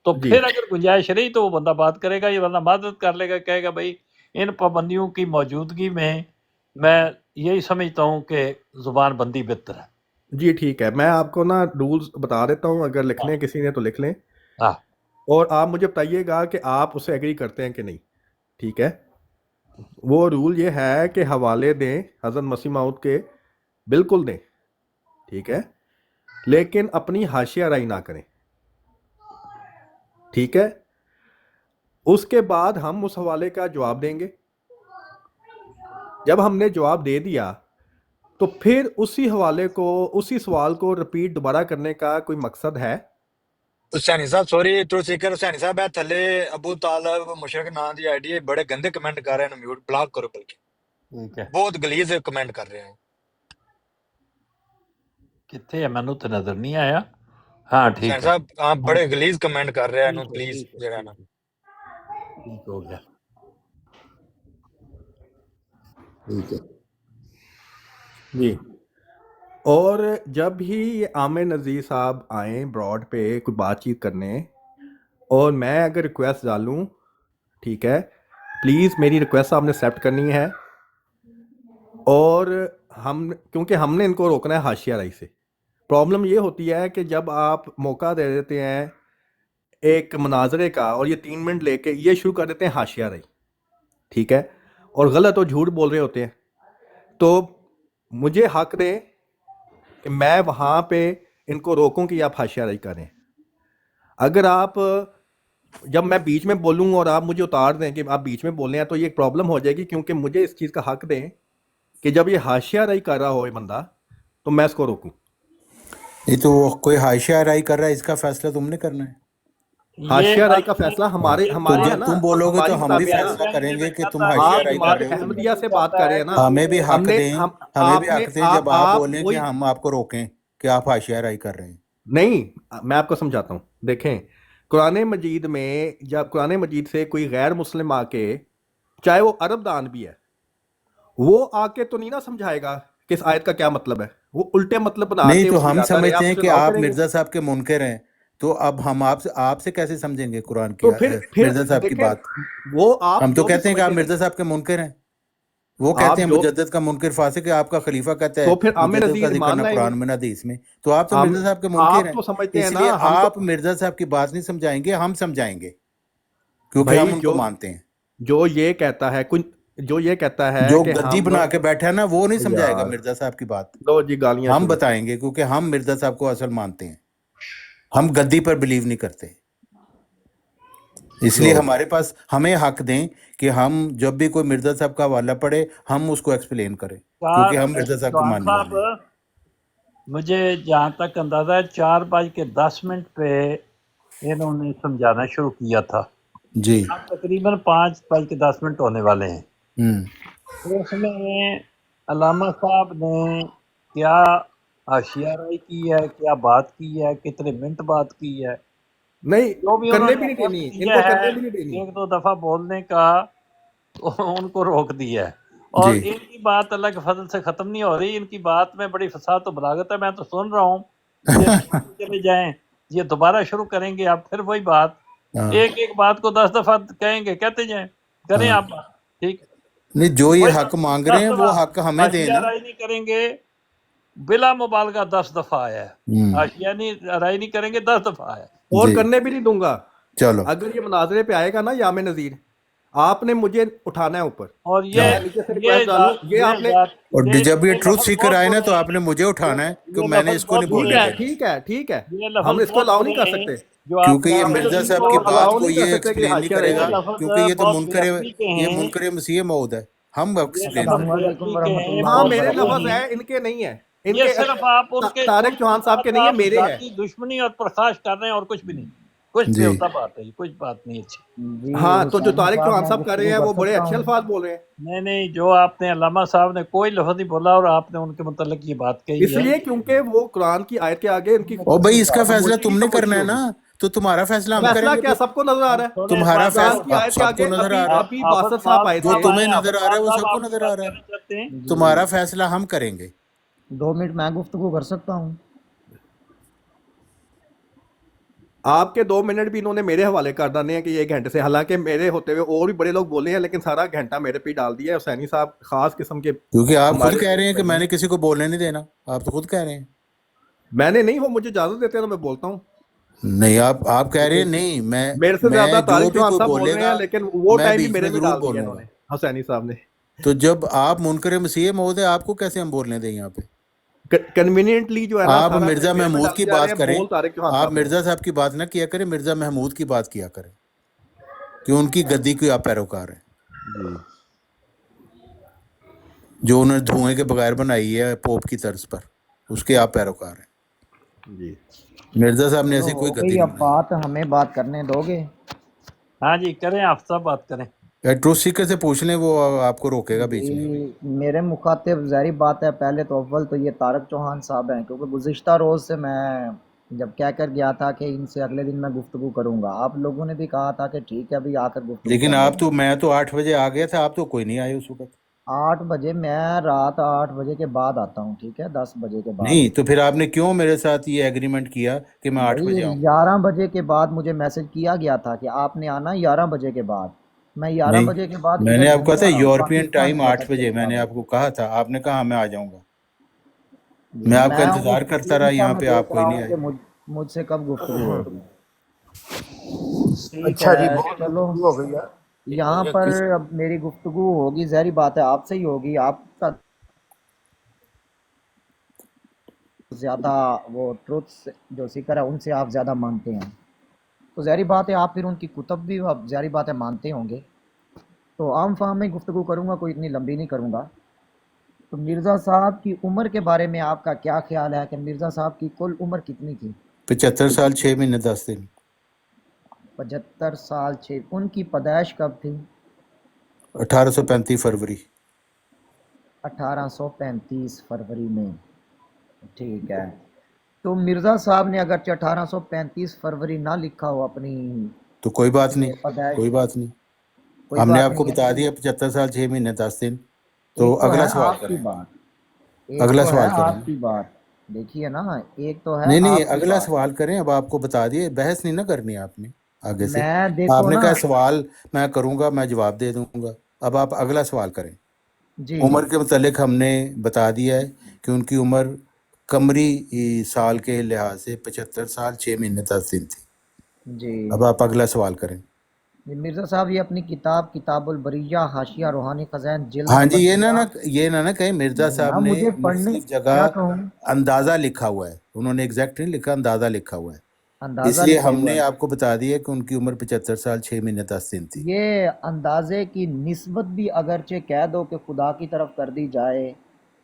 तो फिर अगर गुंजाइश रही तो वो बंदा बात करेगा, ये बंदा मदद कर लेगा, कहेगा भाई इन पाबंदियों की मौजूदगी में मैं यही समझता हूँ कि ज़ुबान बंदी बेहतर है। जी ठीक है, मैं आपको ना रूल्स बता देता हूँ, अगर लिखने किसी ने तो लिख लें। हाँ, और आप मुझे बताइएगा कि आप उससे एग्री करते हैं कि नहीं। ठीक है, वो रूल ये है कि हवाले दें हज़रत मसीह मौद के, बिल्कुल दें, ठीक है, लेकिन अपनी हाशिया राई ना करें। ठीक है, उसके बाद हम उस हवाले का जवाब देंगे جب ہم نے جواب دے دیا تو پھر اسی سوال کو رپیٹ دوبارہ کرنے کا کوئی مقصد ہے؟ حسینی صاحب سوری ٹرو سیکر حسینی صاحب ہے تھلے ابو طالب مشرق نام دی آئی ڈی بڑے گندے کمنٹ کر رہے ہیں میوٹ بلاک کرو بلکہ ٹھیک ہے بہت گلیز کمنٹ کر رہے ہیں کتنے ہے مینو تو نظر نہیں آیا ہاں ٹھیک حسین ہے صاحب آپ بڑے گلیز کمنٹ کر رہے ہیں ٹھیک ہے پلیز ٹھیک ہے جڑا نا ٹھیک ہو گیا ٹھیک ہے جی. اور جب ہی یہ عامر نذیر صاحب آئیں براڈ پہ کوئی بات چیت کرنے اور میں اگر ریکویسٹ ڈالوں ٹھیک ہے پلیز میری ریکویسٹ آپ نے ایکسیپٹ کرنی ہے اور کیونکہ ہم نے ان کو روکنا ہے حاشیہ رائی سے. پرابلم یہ ہوتی ہے کہ جب آپ موقع دے دیتے ہیں ایک مناظرے کا اور یہ 3 منٹ لے کے یہ شروع کر دیتے ہیں حاشیہ رائی ٹھیک ہے اور غلط اور جھوٹ بول رہے ہوتے ہیں تو مجھے حق دیں کہ میں وہاں پہ ان کو روکوں کہ آپ حاشیہ رائی کریں. اگر آپ جب میں بیچ میں بولوں اور آپ مجھے اتار دیں کہ آپ بیچ میں بولیں ہیں تو یہ ایک پرابلم ہو جائے گی کیونکہ مجھے اس چیز کا حق دیں کہ جب یہ حاشیہ رائی کر رہا ہو یہ بندہ تو میں اس کو روکوں. یہ تو کوئی حاشیہ رائی کر رہا ہے اس کا فیصلہ تم نے کرنا ہے. حاشیہ رائی کا فیصلہ ہمارے تو ہے جب نا تم بولو گے تو ہم بھی مطابق ہے نا. فیصلہ کریں گے کہ تم حاشیہ آپ رائی کر جماعت رہے ہو کہ نہیں. احمدیہ سے بات کر رہے ہیں نا. ہمیں بھی حق دیں ہمیں بھی حق دیں جب آپ بولیں کہ وہی ہم آپ کو روکیں کہ آپ حاشیہ رائی کر رہے ہیں. نہیں میں آپ کو سمجھاتا ہوں. دیکھیں قرآن مجید میں جب قرآن مجید سے کوئی غیر مسلم آ کے چاہے وہ عرب دان بھی ہے وہ آ کے تو نہیں نا سمجھائے گا کہ اس آیت کا کیا مطلب ہے. وہ الٹے مطلب بنا نہیں کے تو اس کو ہم لاتا رہے سمجھتے ہیں اسے کہ لاؤ آپ کریں گے. مرزا صاحب کے منکر ہیں تو اب ہم آپ سے کیسے سمجھیں گے قرآن کی تو پھر مرزا صاحب کی دیکھیں بات. وہ آپ ہم تو جو بھی کہتے ہیں کہ آپ سمجھتے مرزا صاحب کے منکر ہیں. وہ آپ کہتے ہیں جو مجدد کا منکر فاسق ہے آپ کا خلیفہ کہتا ہے تو پھر عامر مجدد کا نذیر ذکر مان نہ لائیں گے. قرآن میں نہ حدیث میں. تو آپ تو مرزا صاحب کے منکر آپ ہیں. تو سمجھتے ہیں اس نا لیے ہم تو آپ مرزا صاحب کی بات نہیں سمجھائیں گے ہم سمجھائیں گے کیونکہ ہم بھائی ان کو مانتے ہیں. جو یہ کہتا ہے جو یہ کہتا ہے جو کہ گدی ہم بنا کے بیٹھا ہے نا وہ نہیں سمجھائے گا یار مرزا صاحب کی بات. لو جی گالیاں ہم شروع. بتائیں گے کیونکہ ہم مرزا صاحب کو اصل مانتے ہیں. ہم گدی پر بلیو نہیں کرتے. اس لیے لو جی ہمارے پاس ہمیں حق دیں کہ ہم جب بھی کوئی مرزا صاحب کا حوالہ پڑھے ہم اس کو ایکسپلین کریں کیونکہ ہم مرزا صاحب کے چوہان ماننے صاحب والے ہیں. مجھے جہاں تک اندازہ ہے 4:10 پہ انہوں نے سمجھانا شروع کیا تھا. جی اب تقریباً 5:10 ہونے والے ہیں. ہوں اس میں علامہ صاحب نے کیا حاشیہ رائی کی ہے کیا بات کی ہے کتنے منٹ بات کی ہے نہیں جو بھی انہوں کرنے نے بھی نہیں attempt دینی ان کیا کو ہے کرنے بھی نہیں دینی. 1-2 دفعہ بولنے کا ان کو روک دیا ہے. اور جی ان کی بات اللہ کے فضل سے ختم نہیں ہو رہی. ان کی بات میں بڑی فساد و بلاغت ہے. میں تو سن رہا ہوں یہ چلے جائیں یہ دوبارہ شروع کریں گے آپ پھر وہی بات ہاں ایک بات کو 10 دفعہ کہیں گے کہتے جائیں کریں ہاں آپ بات ٹھیک نہیں جو وہی یہ حق مانگ رہے 10 ہیں دفعہ وہ حق ہمیں دیں حاشیہ نا. رائی نہیں کریں گے بلا مبالغہ 10 دفعہ آیا ہے. حاشیہ نہیں رائی نہیں کریں گے 10 دفعہ آیا ہے. اور جی کرنے بھی نہیں دوں گا. چلو اگر یہ مناظرے پہ آئے گا نا یام نذیر آپ نے مجھے اٹھانا ہے اوپر. اور ہاں میں نیچے سے ریکویسٹ ڈالوں یہ آپ نے اور جب یہ ٹروتھ لفظ سیکر بہت آئے نا برے تو ہیں. آپ نے مجھے اٹھانا ہے یہ کیونکہ میں نے لفظ اس کو بہت نہیں ٹھیک بولنے برے ہے ہیں. دینا ٹھیک ہے یہ ہم لفظ اس کو بہت الاؤ نہیں برے کر ہیں سکتے. جو آپ کیونکہ نے یہ عامر مرزا نذیر صاحب کو کی استعمال بات الاؤ کو نہیں کر یہ سکتے کہ ایکسپلین نہیں حاشیہ کرے رائی گا یہ کریں. لفظ کیونکہ یہ تو بہت منکر بیادبی کے یہ ہیں. منکر مسیح موعود ہے. ہم یہ ایکسپلین لفظ کریں. بیادبی کے ہیں ہاں بہت میرے برے لفظ ہیں. ہیں ان کے نہیں ہیں. ان یہ کے صرف آپ ان کے طارق چوہان صاحب کے نہیں ہیں آپ میرے ہیں. ذاتی دشمنی اور پرخاش کر رہے ہیں اور کچھ بھی نہیں. کچھ جی بیہودہ بات ہے یہ کچھ بات نہیں اچھی. ہاں تو جو طارق چوہان صاحب کر رہے ہیں وہ بڑے اچھے الفاظ بول رہے ہیں. نہیں جو آپ نے علامہ صاحب نے کوئی لفظ نہیں بولا اور آپ نے ان کے متعلق یہ بات اس کہی ہے. لیے کیونکہ وہ قرآن کی آیت کے آگے ان کی اور بھائی اس کا فیصلہ خاموشی تم ہی نے خاموشی کرنا ہے ہوگی. نا تو تمہارا فیصلہ ہم کریں فیصلہ گے کیا پھر. سب کو نظر آ رہا ہے. تھوڑے تمہارا بات قرآن کو کی فیصلہ آیت کے سب آگے کو نظر آ رہا ہے. ابھی باسط صاحب آئے تھے. جو تمہیں نظر آ رہا ہے وہ سب کو نظر آ رہا ہے. چاہتے ہیں تمہارا فیصلہ ہم کریں گے. 2 منٹ میں گفتگو کر سکتا ہوں. آپ کے 2 منٹ بھی انہوں نے میرے حوالے کر ڈالے ہیں کہ یہ 1 گھنٹے سے حالانکہ میرے ہوتے ہوئے اور بھی بڑے لوگ بولے ہیں لیکن سارا گھنٹہ میرے پہ ڈال دیا ہے. حسینی صاحب خاص قسم کے کیونکہ آپ خود ہمارے کہہ رہے ہیں کہ بھائی میں ہیں. نے کسی کو بولنے نہیں دینا. آپ تو خود کہہ رہے ہیں. میں نے نہیں وہ مجھے اجازت دیتے ہیں تو میں بولتا ہوں. نہیں آپ کہہ رہے ہیں نہیں میرے سے میں زیادہ جو طارق بھی چوہان کوئی صاحب بول بولے رہے ہیں گا لیکن وہ میں ٹائم بھی بیچ میرے میں میں ضرور ڈال دیا بولوں انہوں گا. نے حسینی صاحب نے. تو جب آپ منکر مسیح موعود ہے آپ کو کیسے ہم بولنے دیں یہاں پہ. کنوینئنٹلی جو ہے نا آپ سارا مرزا ٹائم میرے میں محمود کی ڈالتے جا رہے بات ہیں. کریں. بول طارق چوہان آپ صاحب رہے ہیں. مرزا صاحب کی بات نہ کیا کریں مرزا محمود کی بات کیا کریں کہ ان کی گدی کوئی آپ پیروکار ہیں. جی जो उन्होंने धुएं के बगैर बनाई है पोप की तर्ज पर, उसके आप पैरोकार हैं। जी मिर्जा साहब ने चलो ऐसी कोई हो गद्दी गई, नहीं अब बात हमें बात करने दोगे? हाँ जी करें, आप सब बात करें। बनाई। ट्रूथ सीकर से पूछ लें, वो आपको रोकेगा बीच में। जी, मेरे मुखातिब ज़ाहिर बात है, पहले तो अव्वल तो ये तारक चौहान साहब हैं, क्योंकि गुज़िश्ता रोज़ से मैं जब कह कर गया था कि इनसे अगले दिन मैं गुफ्तगू करूंगा, आप लोगों ने भी कहा था कि ठीक है अभी आकर गुफ्तगू लेकिन कर आप लेंगे। तो, मैं तो 8 बजे आ गया था, आप तो कोई नहीं आए उस वक्त। 8 बजे, मैं रात 8 बजे के बाद आता हूँ, ठीक है, 10 बजे के बाद। नहीं तो फिर आपने क्यों मेरे साथ ये एग्रीमेंट किया कि मैं 8 भाई बजे आऊँ? 11 बजे के बाद मुझे मैसेज किया गया था कि आपने आना 11 बजे के बाद। मैं 11 नहीं, बजे के बाद मैंने इधर आपको कहा घूम था रहा हूँ यूरोपियन पाकिस्तान टाइम के 8 बॉर्डर के बजे, मैंने मुताबिक। आपको कहा था, आपने कहा मैं आ जाऊंगा। जी, मैं आपका मैं इंतजार उस करता रहा यही का यहाँ मैं पे, आप देख कोई रहा नहीं हूँ आए। कि मुझसे कब गुफ्तगू होगी। ठीक अच्छा जी, है, बहुत चलो गुफ्तगू हो गई है। यहाँ पर अब मेरी गुफ्तगू होगी, ज़ाहिर बात है आपसे ही होगी, आपका ज़्यादा वो ट्रुथ जो सीकर है उनसे आप ज़्यादा मानते हैं, तो ज़ाहिर बात है आप फिर उनकी कुतब भी आप ज़ाहिर बात है मानते होंगे। तो आम फाम में गुफ्तगू करूँगा, कोई इतनी लंबी नहीं करूँगा। तो मिर्ज़ा साहब की उम्र के बारे में आपका क्या ख्याल है कि मिर्ज़ा साहब की कुल उम्र कितनी थी? 75 साल 6 महीने 10 दिन। 75 साल 6। उनकी पैदाइश कब थी? 1835 फरवरी। 1835 फरवरी में, ठीक है। तो मिर्ज़ा साहब ने अगर 1835 फरवरी ना लिखा हो अपनी तो कोई बात नहीं, पैदाइश, कोई बात नहीं, कोई हमने बात आपको नहीं बता है। दिया 75 साल 6 महीने 10 दिन। तो एक तो अगला है सवाल आपकी करें, बात, एक अगला तो है सवाल करें। आपकी बात, देखिए ना, एक तो है नहीं नहीं, आपकी अगला बात। सवाल करें। अब आपको बता दिए, बहस नहीं ना करनी आपने आगे से। मैं देखो आपने ना, कहा सवाल मैं करूंगा, मैं जवाब दे दूंगा। अब आप अगला सवाल करें। जी उम्र के मुतालिक हमने बता दिया है कि उनकी उम्र कमरी साल के लिहाज से 75 साल 6 महीने 10 दिन थी। जी अब आप अगला सवाल करें। जी, मिर्ज़ा साहब ये अपनी किताब किताबुल बरिया हाशिया रूहानी खज़ान जिल्द हाँ जी, नंबर ये 50, ना कहें मिर्जा साहब ना ने मुझे पढ़ने, मुख्तलिफ क्या जगह कहूँ, अंदाज़ा लिखा हुआ है, उन्होंने एग्जैक्ट नहीं लिखा, अंदाज़ा लिखा हुआ है। अंदाज़ा इसलिए लिखा हुआ हमने है। आपको बता दिया कि उनकी उम्र 75 साल 6 महीने 10 दिन थी। ये अंदाजे की निस्बत भी अगरचे कह दो कि खुदा की तरफ कर दी जाए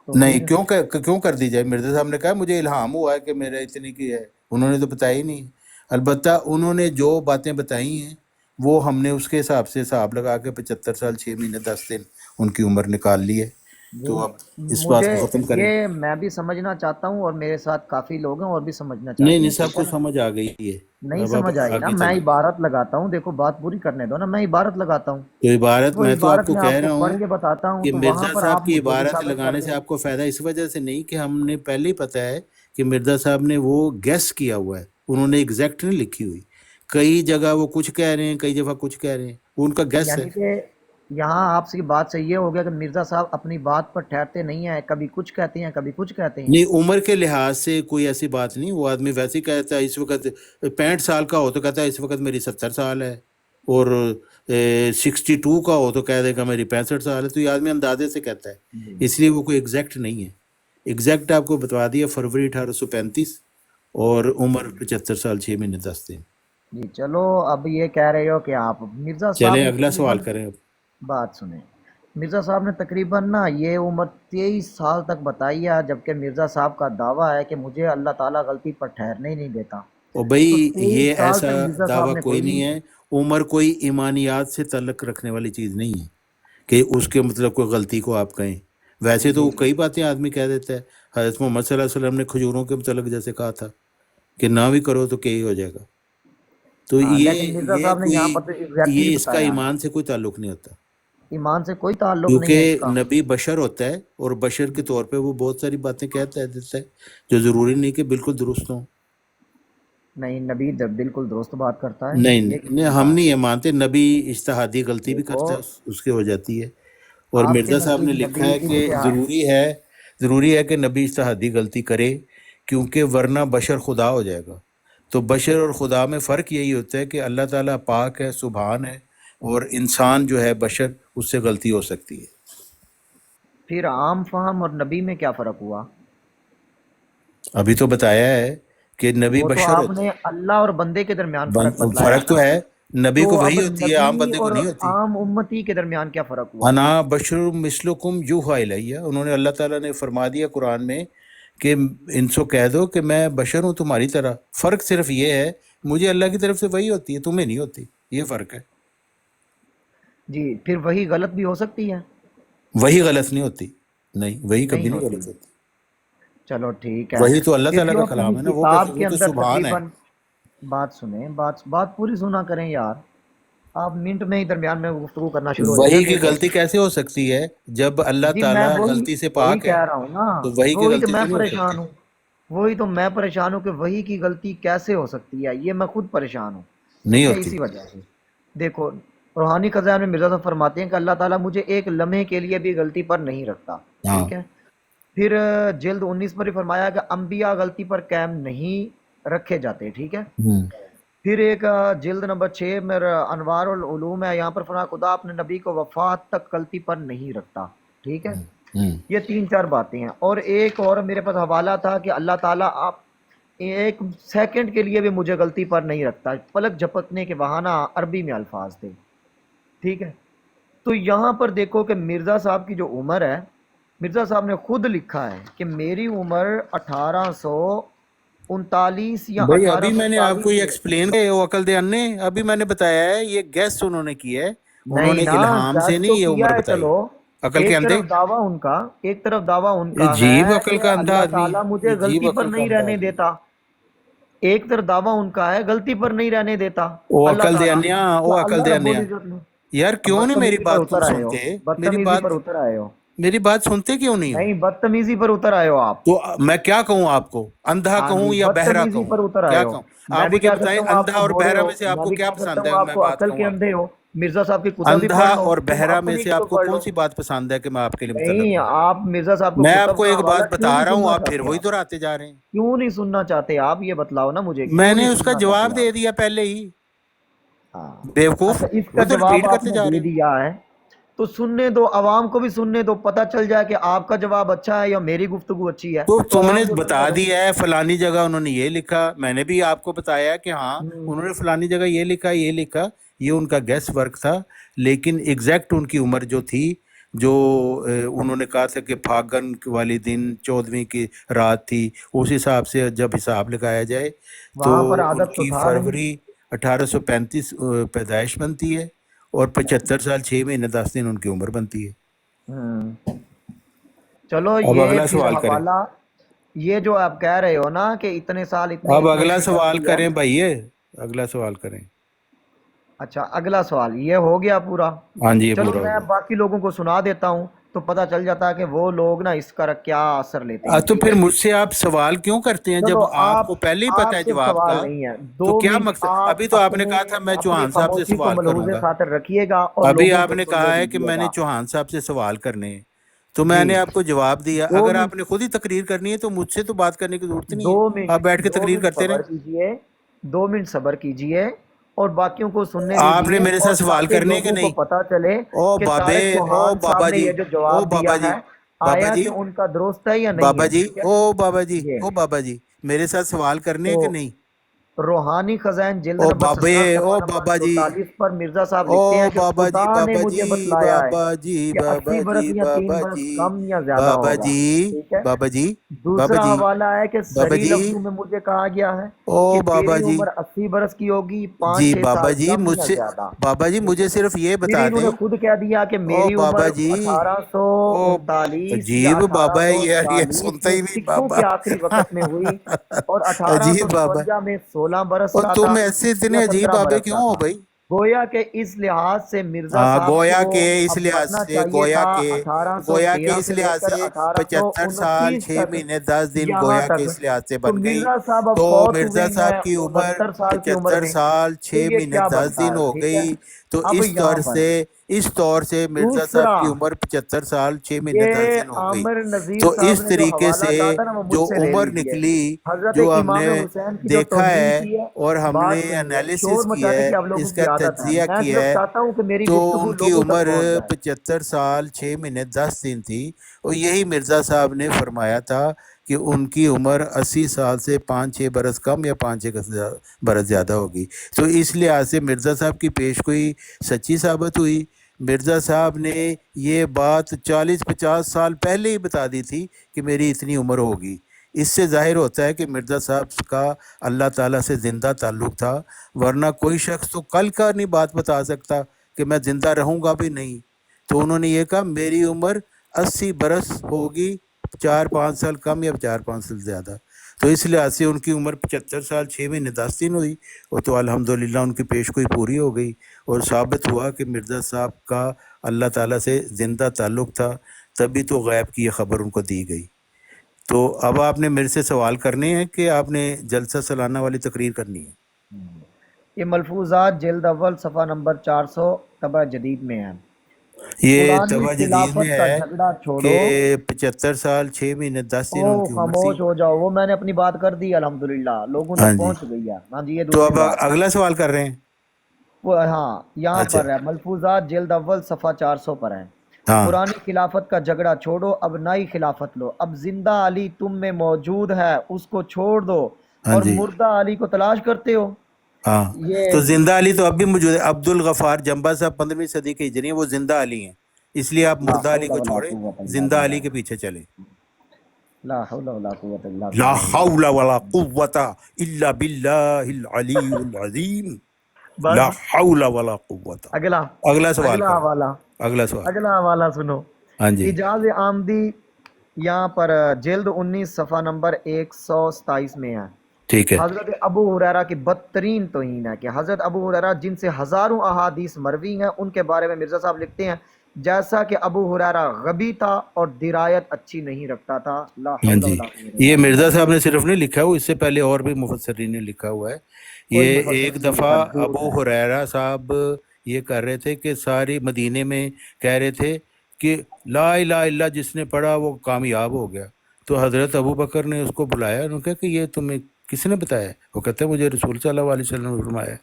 तो नहीं, फिर क्यों कर दी जाए? मिर्जा साहब ने कहा मुझे इल्हाम हुआ है कि मेरा इतनी की है, उन्होंने तो बताया ही नहीं। अलबत्ता उन्होंने जो बातें बताई हैं वो हमने उसके हिसाब से हिसाब लगा के 75 साल 6 महीने 10 दिन उनकी उम्र निकाल ली है। तो अब इस बात मुझे को ख़त्म करें। ये मैं भी समझना चाहता हूँ और मेरे साथ काफ़ी लोग हैं और भी समझना नहीं चाहते नहीं, हैं, ठीक सबको है ना? समझ आ गई है। नहीं अब आप समझ आई ना, आगे मैं चलें। इबारत लगाता हूँ, देखो बात पूरी करने दो ना, मैं इबारत लगाता हूँ, तो इबारत, वो मैं तो इबारत आपको मैं कह आपको रहा पढ़ हूँ के बताता हूँ कि तो वहाँ मिर्जा पर साहब आप की मुझे भी इबारत साबित कर लगाने से दें। आपको फ़ायदा इस वजह से नहीं कि हमने पहले ही पता है कि मिर्जा साहब ने वो गेस किया हुआ है, उन्होंने एग्जैक्ट नहीं लिखी हुई। कई जगह वो कुछ कह रहे हैं, कई जगह कुछ कह रहे हैं, वो उनका गेस है। यानी कि यहाँ आपकी बात से ये हो गया कि मिर्ज़ा साहब अपनी बात पर ठहरते नहीं हैं, कभी कुछ कहते हैं कभी कुछ कहते हैं। नहीं, उम्र के लिहाज से कोई ऐसी बात नहीं, वो आदमी वैसे ही कहता है इस वक्त 65 साल का हो तो कहता है इस वक्त मेरी 70 साल है, और 62 का हो तो कह देगा मेरी 65 साल है। तो ये आदमी अंदाजे से कहता है, इसलिए वो कोई एग्जैक्ट नहीं है। एग्जैक्ट आपको बता दिया फरवरी 1835 और उम्र 75 साल 6 महीने 10 दिन। जी चलो, अब ये कह रहे हो कि आप मिर्ज़ा साहब चलें ने अगला सवाल तकरीबन, करें अब। बात सुने, मिर्ज़ा साहब ने तकरीबन ना ये उम्र 23 साल तक बताई है, जबकि मिर्ज़ा साहब का दावा है कि मुझे अल्लाह ताला गलती पर ठहरने ही नहीं देता। और भाई तो ये 23 साल ऐसा तक मिर्ज़ा दावा साहब ने कोई नहीं है, उम्र कोई ईमानियात से तल्लक रखने वाली चीज़ नहीं है कि उसके मतलब कोई गलती को आप कहें। वैसे तो जी कई बातें आदमी कह देता है। हज़रत मोहम्मद सल्लल्लाहु अलैहि वसल्लम ने खजूरों के मतलब जैसे कहा था कि ना भी करो तो क्या ही हो जाएगा। तो हाँ, ये लेकिन मिर्ज़ा ये साहब ने यहाँ पर तो कोई एग्जैक्टली ये इसका बताया, ईमान से कोई ताल्लुक नहीं होता, ईमान से कोई ताल्लुक नहीं है क्योंकि इसका। नबी बशर होता है और बशर के तौर पे वो बहुत सारी बातें कहता है देता है जो ज़रूरी नहीं कि बिल्कुल दुरुस्त हों। नहीं, नबी बिल्कुल दुरुस्त बात करता है, नहीं ये नहीं नहीं, किसने हम कहा? नहीं ये मानते। नबी इज्तिहादी गलती भी देखो, करता है, उसके हो जाती है। और आपके मिर्ज़ा साहब ने नज़दीक लिखा नबी है कि इज्तिहाद, ज़रूरी है कि नबी इज्तिहादी गलती करे, क्योंकि वरना बशर खुदा हो जाएगा। तो बशर और खुदा में फ़र्क यही होता है कि अल्लाह ताला पाक है, सुभान है, और इंसान जो है बशर, उससे गलती हो सकती है। फिर आम फहम और नबी में क्या फ़र्क हुआ? अभी तो बताया है कि नबी वो तो बशर होता आपने है। अल्लाह और बंदे के दरमियान फ़र्क बतलाया फ़र्क तो ना। है, नबी तो को वही अब होती है, आम नबी बंदे को और नहीं होती। आम उम्मती के दरमियान क्या फ़र्क हुआ? अना बशर मिसलुकुम यूहा इलैया, उन्होंने अल्लाह ताला ने फरमा दिया कुरान में कि इनसे कह दो कि मैं बशर हूँ तुम्हारी तरह, फ़र्क सिर्फ ये है मुझे अल्लाह की तरफ से वही होती है, तुम्हें नहीं होती, ये फ़र्क है। जी, फिर वही गलत भी हो सकती है? वही गलत नहीं होती, नहीं वही कभी नहीं नहीं होती। गलत होती। चलो ठीक है। वही तो अल्लाह फिर ताला जो का अपनी कलाम है ना, वो किताब के तो अंदर सुभान है। तकरीबन, बात सुने, बात बात पूरी सुना करें यार, आप मिनट में ही दरमियान में गुफ्तगू करना शुरू हो जाते वही हैं। की देखो गलती कैसे हो सकती है जब अल्लाह जी, मैं ताला वही गलती से वही पाक है, कह रहा हूँ ना, तो वही की वही तो गलती मैं तो नहीं हो परेशान सकती। हूँ, वही तो मैं परेशान हूँ कि वही की गलती कैसे हो सकती है, ये मैं खुद परेशान हूँ। नहीं ठीक है, होती। इसी वजह से देखो, रूहानी खजान में मिर्जा साहब फरमाते हैं कि अल्लाह ताला मुझे एक लम्हे के लिए भी गलती पर नहीं रखता। हाँ ठीक है। फिर जिल्द 19 पर ही फरमाया कि अंबिया गलती पर कायम नहीं रखे जाते। ठीक है। हम्म, फिर एक जिल्द नंबर 6 में अनवार उल उलूम है, यहाँ पर फरमाया खुदा अपने नबी को वफात तक गलती पर नहीं रखता। ठीक है। हम्म, ये 3-4 बातें हैं। और एक और मेरे पास हवाला था कि अल्लाह ताला आप एक सेकंड के लिए भी मुझे गलती पर नहीं रखता, पलक झपकने के बहाना अरबी में अल्फाज थे। ठीक है। तो यहाँ पर देखो कि मिर्ज़ा साहब की जो उम्र है, मिर्ज़ा साहब ने खुद लिखा है कि मेरी उम्र 1839 या भाई अभी मैंने आपको 1840 ये में। एक्सप्लेन किया वो अकल दयान ने, अभी मैंने बताया है, ये गैस उन्होंने किया है, नहीं उन्होंने ना, इल्हाम से गैस नहीं तो ये किया उम्र है। बताई। चलो, अकल के एक अंधे, तरफ दावा उनका, एक तरफ दावा ये उनका जीव है अकल कि का अंधा अल्लाह आदमी, ताला मुझे ये जीव गलती पर अकल का नहीं अंधा रहने आदमी। देता। एक तरफ दावा उनका है गलती पर नहीं रहने देता ओ अल्लाह अकल ताला। दयान्या, तो ओ अकल अल्लाह रब्बुल दयान्या, इज्जत ने, यार क्यों नहीं मेरी बदतमीजी पर बात तुम उतर आए हो, सुनते, बदतमीजी पर उतर आए हो। मेरी बात सुनते क्यों नहीं हो? नहीं, बदतमीजी पर उतर आए हो आप। तो मैं क्या कहूँ आपको, अंधा हाँ कहूँ जी, या बहरा बदतमीजी कहूँ, पर उतर आए क्या हो। कहूँ? मैं आप भी मुझे कह बताएं, सकता हूँ अंधा आपको और भोरे बहरा हो, में से मैं आपको भी क्या कह सकता पसंद हूँ है, मैं आपको बात अकल कहूँ के आपको? अंधे हो। मिर्जा साहब की कुतब भी अंधा पढ़ लो, और तुम बहरा में अपनी से भी तो आपको पढ़ कौन लो। सी बात पसंद है कि मैं आपके लिए मुतलब नहीं, हूँ? आप मिर्जा साहब को मैं कुतब आपको का एक हवाला बात क्यों बता नहीं रहा हूँ, सुनना आप फिर चाहते? वही आप दोहराते जा रहे हैं। क्यों नहीं सुनना चाहते आप? ये बतलाओ ना मुझे, क्यों मैंने नहीं उसका सुनना जवाब चाहते दे आप? दिया पहले ही, हाँ। बेवकूफ, अच्छा, इसका वो तो जवाब रिपीट करते आपने जा दे रहे हो। दिया है, तो सुनने दो, आवाम को भी सुनने दो, पता चल जाए कि आपका जवाब अच्छा है या मेरी गुफ्तगू अच्छी है। तो तो तुमने आवाम को बता सुनने दो। दिया है फलानी जगह उन्होंने ये लिखा, मैंने भी आपको बताया कि हाँ हम्म। उन्होंने फलानी जगह ये लिखा, ये लिखा, ये उनका गैस वर्क था, लेकिन एग्जैक्ट उनकी उम्र जो थी, जो उन्होंने कहा था कि फागन वाले दिन 14वीं की रात थी, उस हिसाब से जब हिसाब लगाया जाए तो वहां पर आदत तो उनकी था नहीं। फरवरी 1835 पैदाइश बनती है और 75 साल 6 महीने 10 दिन उनकी उम्र बनती है। हम्म। चलो, अब ये अगला फिर सवाल करें, हवाला, ये जो आप कह रहे हो ना कि इतने साल इतने अब इतने अगला की सवाल गलती है। करें भाई, अगला सवाल करें। अच्छा, अगला सवाल ये हो गया पूरा। हाँ जी, ये चलो, पूरा हो मैं गया। बाकी लोगों को सुना देता हूँ, तो पता चल जाता है कि वो लोग ना इसका क्या असर लेते हैं। तो ठीक फिर है। मुझसे आप सवाल क्यों करते हैं चलो, जब आपको पहले ही पता है आपसे जवाब सवाल का? नहीं है, तो 2 क्या मिनट मकसद, आप अभी तो आपने कहा था मैं अपनी चौहान साहब से खामोशी को सवाल मलहूज़े करूंगा, खातिर रखिएगा और अभी लोगों को आपने सुनने कहा है कि मैंने दीजिएगा। चौहान साहब से सवाल करने हैं, तो जी, मैंने आपको जवाब दिया। 2 अगर मिनट, आपने खुद ही तकरीर करनी है तो मुझसे तो बात करने की जरूरत नहीं दो है, मिनट आप बैठ के दो तकरीर मिनट करते सब्र रहें। कीजिए, 2 मिनट सब्र कीजिए और बाकियों को सुनने आपने दीजिए, मेरे साथ और सवाल ताकि करने के लोगों को नहीं? पता चले ओ कि बाबे, तारिक ओ चौहान साहब बाबा ने जी, ये जो ओ जवाब दिया बाबा जी, है, बाबा आया जी, कि उनका दुरुस्त है या नहीं बाबा है। जी, ठीक है। ओ बाबा जी, ये ओ बाबा जी, मेरे साथ सवाल करने तो के नहीं? रूहानी खजान जिल्द ओ नंबर बाबे, 17 ओ सफ़ा नंबर बाबा जी, 44 पर मिर्जा साहब लिखते ओ हैं कि बाबा जी, खुदा ने बाबा जी, मुझे बतलाया है बाबा जी, कि बाबा 80 जी, बरस या 3 बाबा बरस जी, कम या ज्यादा बाबा होगा। जी, ठीक है। बाबा जी, बाबा दूसरा जी, हवाला है कि बाबा सरी जी, लफ्जों में मुझे कहा गया है ओ कि बाबा तेरी जी, उम्र 80 बरस की होगी, जी 5-6 बाबा साल जी, कम या मुझसे, ज्यादा। बाबा जी ठीक मुझे है। सिर्फ ये फिर बता इन्होंने दें, खुद कह दिया कि ओ मेरी बाबा उम्र जी, ओ 1839 या अजीब बाबा है यार, ये 1840 सुनता में ही नहीं सिखों बाबा। के आखिरी वक्त में हुई, और अजीब बाबा, 1852 में 16 बरस और का था तुम ऐसे या इतने अजीब 15 बाबे बरस क्यों का हो था। भाई? गोया के इस लिहाज से मिर्जा साहब गोया को के इस अब लिहाज बनना से, चाहिए था गोया के 1813 इस से लिहाज लेकर से 75 साल 1829 6 तक, महीने 10 दिन यहाँ गोया के तक। इस लिहाज से तो बन गई। मिर्जा साहब अब तो फौत हुए मिर्जा साहब हैं की उम्र 69 साल की उम्र 75 में, साल तो 6 ये महीने क्या 10 बनता दिन है। हो ठीक है। गई। तो अब इस यहाँ तौर पर से, इस तौर से मिर्जा साहब दूसरा, की उम्र 75 साल 6 महीने 10 ये दिन हो गई। आमिर नज़ीर तो साहब इस ने जो तरीके हवाला से कहा था ना, वो जो मुझसे ले उम्र लीजिए। निकली, हजरत जो इमाम हमने हुसैन की जो देखा तौहीन है की है, और हमने बात सुनिए, एनालिसिस शोर की मचाने है, की आप लोगों की इसका आदत है। तज्जिया मैं किया सिर्फ है, चाहता हूँ कि मेरी तो गुफ्तगू उनकी लोगों तक उम्र पहुँच जाए। 75 साल 6 महीने 10 दिन थी। اور یہی مرزا صاحب نے فرمایا تھا کہ ان کی عمر 80 سال سے 5-6 برس کم یا 5-6 برس زیادہ ہوگی. تو اس لحاظ سے مرزا صاحب کی پیش گوئی سچی ثابت ہوئی. مرزا صاحب نے یہ بات 40-50 سال پہلے ہی بتا دی تھی کہ میری اتنی عمر ہوگی. اس سے ظاہر ہوتا ہے کہ مرزا صاحب کا اللہ تعالیٰ سے زندہ تعلق تھا، ورنہ کوئی شخص تو کل کا نہیں بات بتا سکتا کہ میں زندہ رہوں گا بھی نہیں. تو انہوں نے یہ کہا میری عمر 80 برس ہوگی، 4-5 سال کم یا 4-5 سال زیادہ. تو اس لحاظ سے ان کی عمر 75 سال 6 مہینے 10 دن ہوئی، اور تو الحمدللہ ان کی پیش گوئی پوری ہو گئی، اور ثابت ہوا کہ مرزا صاحب کا اللہ تعالیٰ سے زندہ تعلق تھا، تبھی تو غیب کی یہ خبر ان کو دی گئی. تو اب آپ نے میرے سے سوال کرنے ہیں کہ آپ نے جلسہ سالانہ والی تقریر کرنی ہے؟ یہ ملفوظات جلد اول صفحہ نمبر 400 طبع جدید میں ہیں. یہ قرآنی طبع جدید خلافت میں کا ہے جھگڑا چھوڑو. کہ 75 سال 6 مہینے 10 دن ان کی عمر خاموش تھی. ہو جاؤ، وہ میں نے اپنی بات کر دی الحمدللہ، لوگوں ہاں تک جی، پہنچ گئی ہے. ہاں جی، یہ تو دوسری اب بات اگلا سوال کر رہے ہیں. وہ ہاں یہاں اچھا، پر ہے، ملفوظات جلد اول صفحہ 400 پر ہے. ہاں پرانی خلافت کا جھگڑا چھوڑو، اب نئی خلافت لو. اب زندہ علی تم میں موجود ہے، اس کو چھوڑ دو، ہاں اور جی، مردہ علی کو تلاش کرتے ہو. ہاں. یہ تو زندہ علی تو اب بھی موجود ہے. عبد الغفار جنبا صاحب 15ویں صدی کے ہجری ہیں، وہ زندہ علی ہیں. اس لیے آپ لا مردہ علی حول کو ولا چھوڑیں، قوت الا زندہ علی باللہ، کے پیچھے چلیں. لا حول ولا قوت الا لا باللہ. حول ولا قوت الا باللہ العلی العظیم. لا بس حول ولا قوت. اگلا اگلا سوال اگلا کریں. حوالہ اگلا سوال. اگلا حوالہ سنو. ہاں جی، اجاز آمدی یہاں پر جلد 19 صفحہ نمبر 127 میں ہے. ٹھیک ہے. حضرت ابو ہریرہ کی بدترین توہین ہے کہ حضرت ابو ہریرہ جن سے ہزاروں احادیث مروی ہیں، ان کے بارے میں مرزا صاحب لکھتے ہیں جیسا کہ ابو ہریرہ غبی تھا اور درایت اچھی نہیں رکھتا تھا. لا ہاں حول جی، ولا قوت یہ الا باللہ. مرزا صاحب نے صرف نہیں لکھا ہوا، اس سے پہلے اور بھی مفسرین نے لکھا ہوا ہے. کوئی یہ مفسر ایک نہیں دفعہ لکھا، جھوٹ ابو ہے. ہریرہ صاحب یہ کر رہے تھے کہ ساری مدینے میں کہہ رہے تھے کہ لا الہ الا جس نے پڑھا وہ کامیاب ہو گیا. تو حضرت ابو بکر نے اس کو بلایا، انہوں نے کہا کہ یہ تمہیں کس نے بتایا؟ وہ کہتے ہیں مجھے رسول صلی اللہ علیہ وسلم نے فرمایا.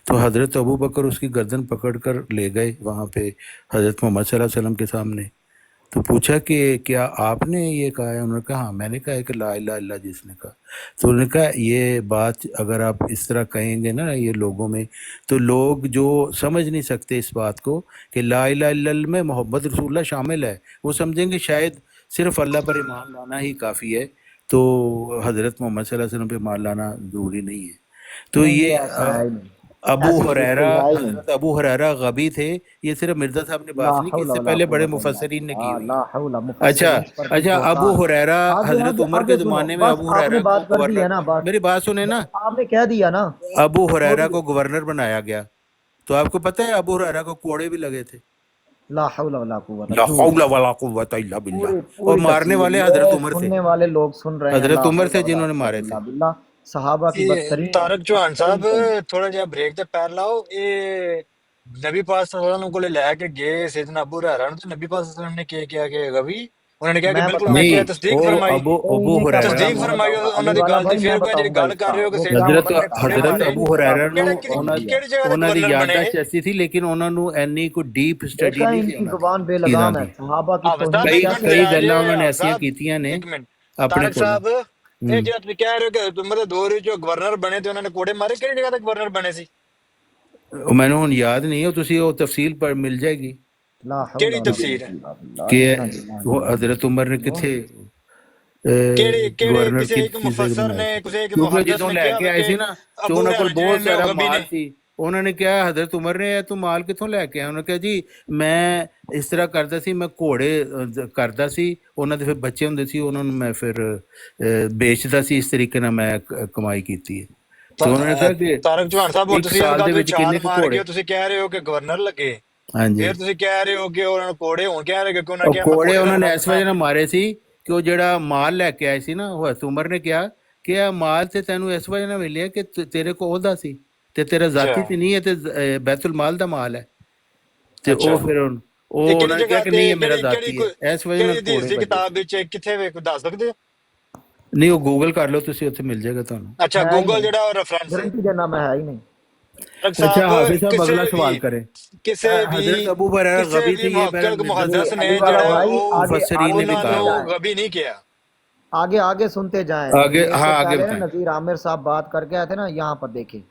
تو حضرت ابو بکر اس کی گردن پکڑ کر لے گئے وہاں پہ حضرت محمد صلی اللہ علیہ وسلم کے سامنے. تو پوچھا کہ کیا آپ نے یہ کہا ہے؟ انہوں نے کہا ہاں میں نے کہا ہے کہ لا الہ الا جس نے کہا. تو انہوں نے کہا یہ بات اگر آپ اس طرح کہیں گے نا یہ لوگوں میں، تو لوگ جو سمجھ نہیں سکتے اس بات کو کہ لا الہ الا اللہ میں محمد رسول اللہ شامل ہے، وہ سمجھیں گے شاید صرف اللہ پر ایمان لانا ہی کافی ہے، تو حضرت محمد صلی اللہ علیہ وسلم پہ ایمان لانا ضروری نہیں ہے. تو نہیں، یہ یہ ایسا ہے ہی نہیں، ابو ایسی چیز ہریرہ، کوئی ہے ہی نہیں. حضرت ابو ہریرہ غبی تھے، یہ صرف مرزا صاحب نے لا بات نہیں کی، اس حول سے ولا پہلے بڑے قوت الا مفسرین نے کی باللہ. ہوئی لا ہے. حول، اچھا مفسرین پر بھی اچھا، ابو بہتان. ہریرہ آگے حضرت آگے عمر آگے کے سنو، زمانے میں بس ابو آپ نے ہریرہ کو بات کر دی ہے نا، گورنر، بس میری بات سنیں نا، آپ نے کہہ دیا نا، ابو ہریرہ چھوڑیے. کو گورنر بنایا گیا. تو آپ کو پتہ ہے ابو ہریرہ کو کوڑے بھی لگے تھے. لا حول ولا قوت، لا جھوٹ. حول ولا قوت الا باللہ. پوری اور پوری مارنے تفصیل والے حضرت یہ عمر تھے، سننے والے لوگ سن رہے ہیں. حضرت لا عمر حول تھے ولا جنہوں نے قوت مارے تھے. الا باللہ. صحابہ کی یہ بدترین طارق چوہان بدترین صاحب توہین. تھوڑا جہا بریک تے پیر لاؤ. یہ نبی پاک صلی اللہ علیہ وسلم کو لے کے گئے سیدنا ابو ہریرہ تو نبی پاک صلی اللہ علیہ وسلم نے کیا کہ غوی انہوں نے کہا کہ میں بالکل میں بتاتا کیا ہوں، نہیں، تصدیق وہ فرمائی. نہیں ابو انہیں کیا پتا، ہریرہ تصدیق میں فرمائی بتاؤں گا انہوں علی دی والا گل دی. بھائی، میں پھر وہ جی بتاؤں گا گل اس کر کا رہے ہو کہ وہ سیدنا کیا عمر حضرت نے کوڑے میں حضرت مارے. ابو تفصیل ہریرہ بتاؤں نو گا. ਉਹਨਾਂ ਕਿਹੜੀ ਜਗ੍ਹਾ ਤੇ ਉਹਨਾਂ ਦੀ ਗਵਰਨਰ ਬਣੇ ਯਾਦਦਾਸ਼ਤ ਐਸੀ ਸੀ ਲੇਕਿਨ ਉਹਨਾਂ ਨੂੰ ਇੰਨੀ ਕੋਈ ਡੀਪ ਸਟੱਡੀ دیکھا ਨਹੀਂ ان ਸੀ کی ਉਹਨਾਂ ਦੀ زبان بے ਚੀਜ਼ਾਂ لگام ہے، ਦੀ. صحابہ کی ਹਾਫਿਜ਼ توہین ਸਾਹਿਬ ਇੱਕ ਕਈ ਮਿੰਟ کیسے ਕਈ ਜਰਾ کرتے ਜੇ ਗੱਲਾਂ ہیں. ਉਹਨਾਂ ਨੇ ਹਾਫਿਜ਼ ਐਸੀਆਂ ਸਾਹਿਬ ਕੀਤੀਆਂ ਨੇ ਇੱਕ ਮਿੰਟ. ਆਪਣੇ ਤਾਰਕ ਕੋਲੋਂ. ਸਾਹਿਬ ਇਹ ਜਿਹੜਾ ਤੁਸੀਂ ਕਹਿ ਰਹੇ ਹੋ ਕਿ ਤੁਮਰ ਦੇ ਦੌਰ ਵਿੱਚ ਜੋ ਗਵਰਨਰ ਬਣੇ ਤੇ ਉਹਨਾਂ ਨੇ ਕੋੜੇ ਮਾਰੇ, ਕਿਹੜੀ ਜਗ੍ਹਾ ਤੇ ਗਵਰਨਰ ਬਣੇ ਸੀ? ਉਹ ਮੈਨੂੰ ਹੁਣ ਯਾਦ ਨਹੀਂ ਹੈ, ਤੁਸੀਂ ਉਹ ਤਫਸੀਲ ਪਰ ਮਿਲ ਜਾਏਗੀ لا حول ਕਿਹੜੀ ولا ਤਫਸੀਰ قوت ਹੈ? الا بالله. کہ انا لله وہ وانا حضرت عمر نے الیہ کتنے راجعون. ਕਿਹੜੇ گورنر ਕਿਸੇ کی ਇੱਕ فیصد ਮੁਫਸਰ بنائے ਨੇ تھے ਕਿਸੇ ਇੱਕ کیونکہ محدث جدوں نے لے کیا کے ਵਾ آئے کہ سی نا تو ابو انہوں ہریرہ کول جنہیں بہت نے سارا غبی مال نے. سی. انہوں نے کیا حضرت عمر نے تو مال کتوں لے کے آیا؟ انہوں نے کہا جی میں اس طرح کرتا سی، میں گھوڑے کرتا سی، انہوں دے پھر بچے ہوندے سی، انہوں نے میں پھر بیچتا سی، اس طریقے نال میں کمائی کیتی ہے. تو انہوں نے کہا کہ ਤਾਰਕ ਚੌਹਾਨ ਸਾਹਿਬ ਹੁਣ ایک ਤੁਸੀਂ ਇਸ سال ਗੱਲ دے ਤੋਂ وچ ਛਾਲ کنے کے ਮਾਰ گھوڑے. ਕੇ ਤੁਸੀਂ ਕਹਿ ਰਹੇ ਹੋ ਕਿ ਗਵਰਨਰ ਲੱਗੇ. ہاں جی. ਫਿਰ ਤੁਸੀਂ ਕਹਿ ਰਹੇ ਹੋ ਕਿ ਉਹਨਾਂ ਨੂੰ ਕੋੜੇ ਹੁਣ ਕਹਿ ਰਹੇ ਹੋ کہ ਉਹਨਾਂ اور ਕਿਹਾ ਮੈਂ کوڑے ਕੋੜੇ انہوں نے ਰੱਖਣਾ اس میں. وجہ نال مارے سی کہ وہ جڑا مال لے کے آئے سی نا، وہ حضرت عمر نے کیا کہ یہ مال تے تینوں اس وجہ نال ملیا کہ تیرے کو عہدہ سی تے تیرا ਅੱਛਾ ذاتی تے نہیں ہے، تے بیت المال دا مال ہے. تے او ਅੱਛਾ. پھر ਇਹ انہوں ਕਿਹੜੀ نے کہا ਜਗ੍ਹਾ کہ ਤੇ نہیں یہ میرا ਕਿਹੜੀ ذاتی ہے، اس وجہ ਕਿਹੜੀ نال ਹਦੀਸ کوڑے ਦੀ بجے. ਕਿਤਾਬ ਵਿੱਚ ਕਿੱਥੇ ਦੱਸ ਸਕਦੇ ਹੋ? نہیں وہ گوگل کر لو تسی، اوتھے مل جائے گا تانوں. ਅੱਛਾ ہے ہی ਗੂਗਲ نہیں، ਜਿਹੜਾ ਰੈਫਰੈਂس ਹੈ. گارنٹی دینا میں ہے ہی نہیں. तारक अच्छा साहब हाफिज साहब किसी अगला भी सवाल करें। किसी हजरत भी अबू हुरैरा किसी गबी थे, भी ये मेरा मुहद्दिस ने अली वाला जड़ा भाई वो आगे मुफस्सिरीन आगे ने भी सुनते कहा। उन्होंने जाएं, गबी नहीं किया। आगे आगे सुनते जाएं। आगे मेरे हाँ से आगे पहले ना बताएं। नजीर आमिर साहब बात करके आए थे ना, यहाँ पर देखिए,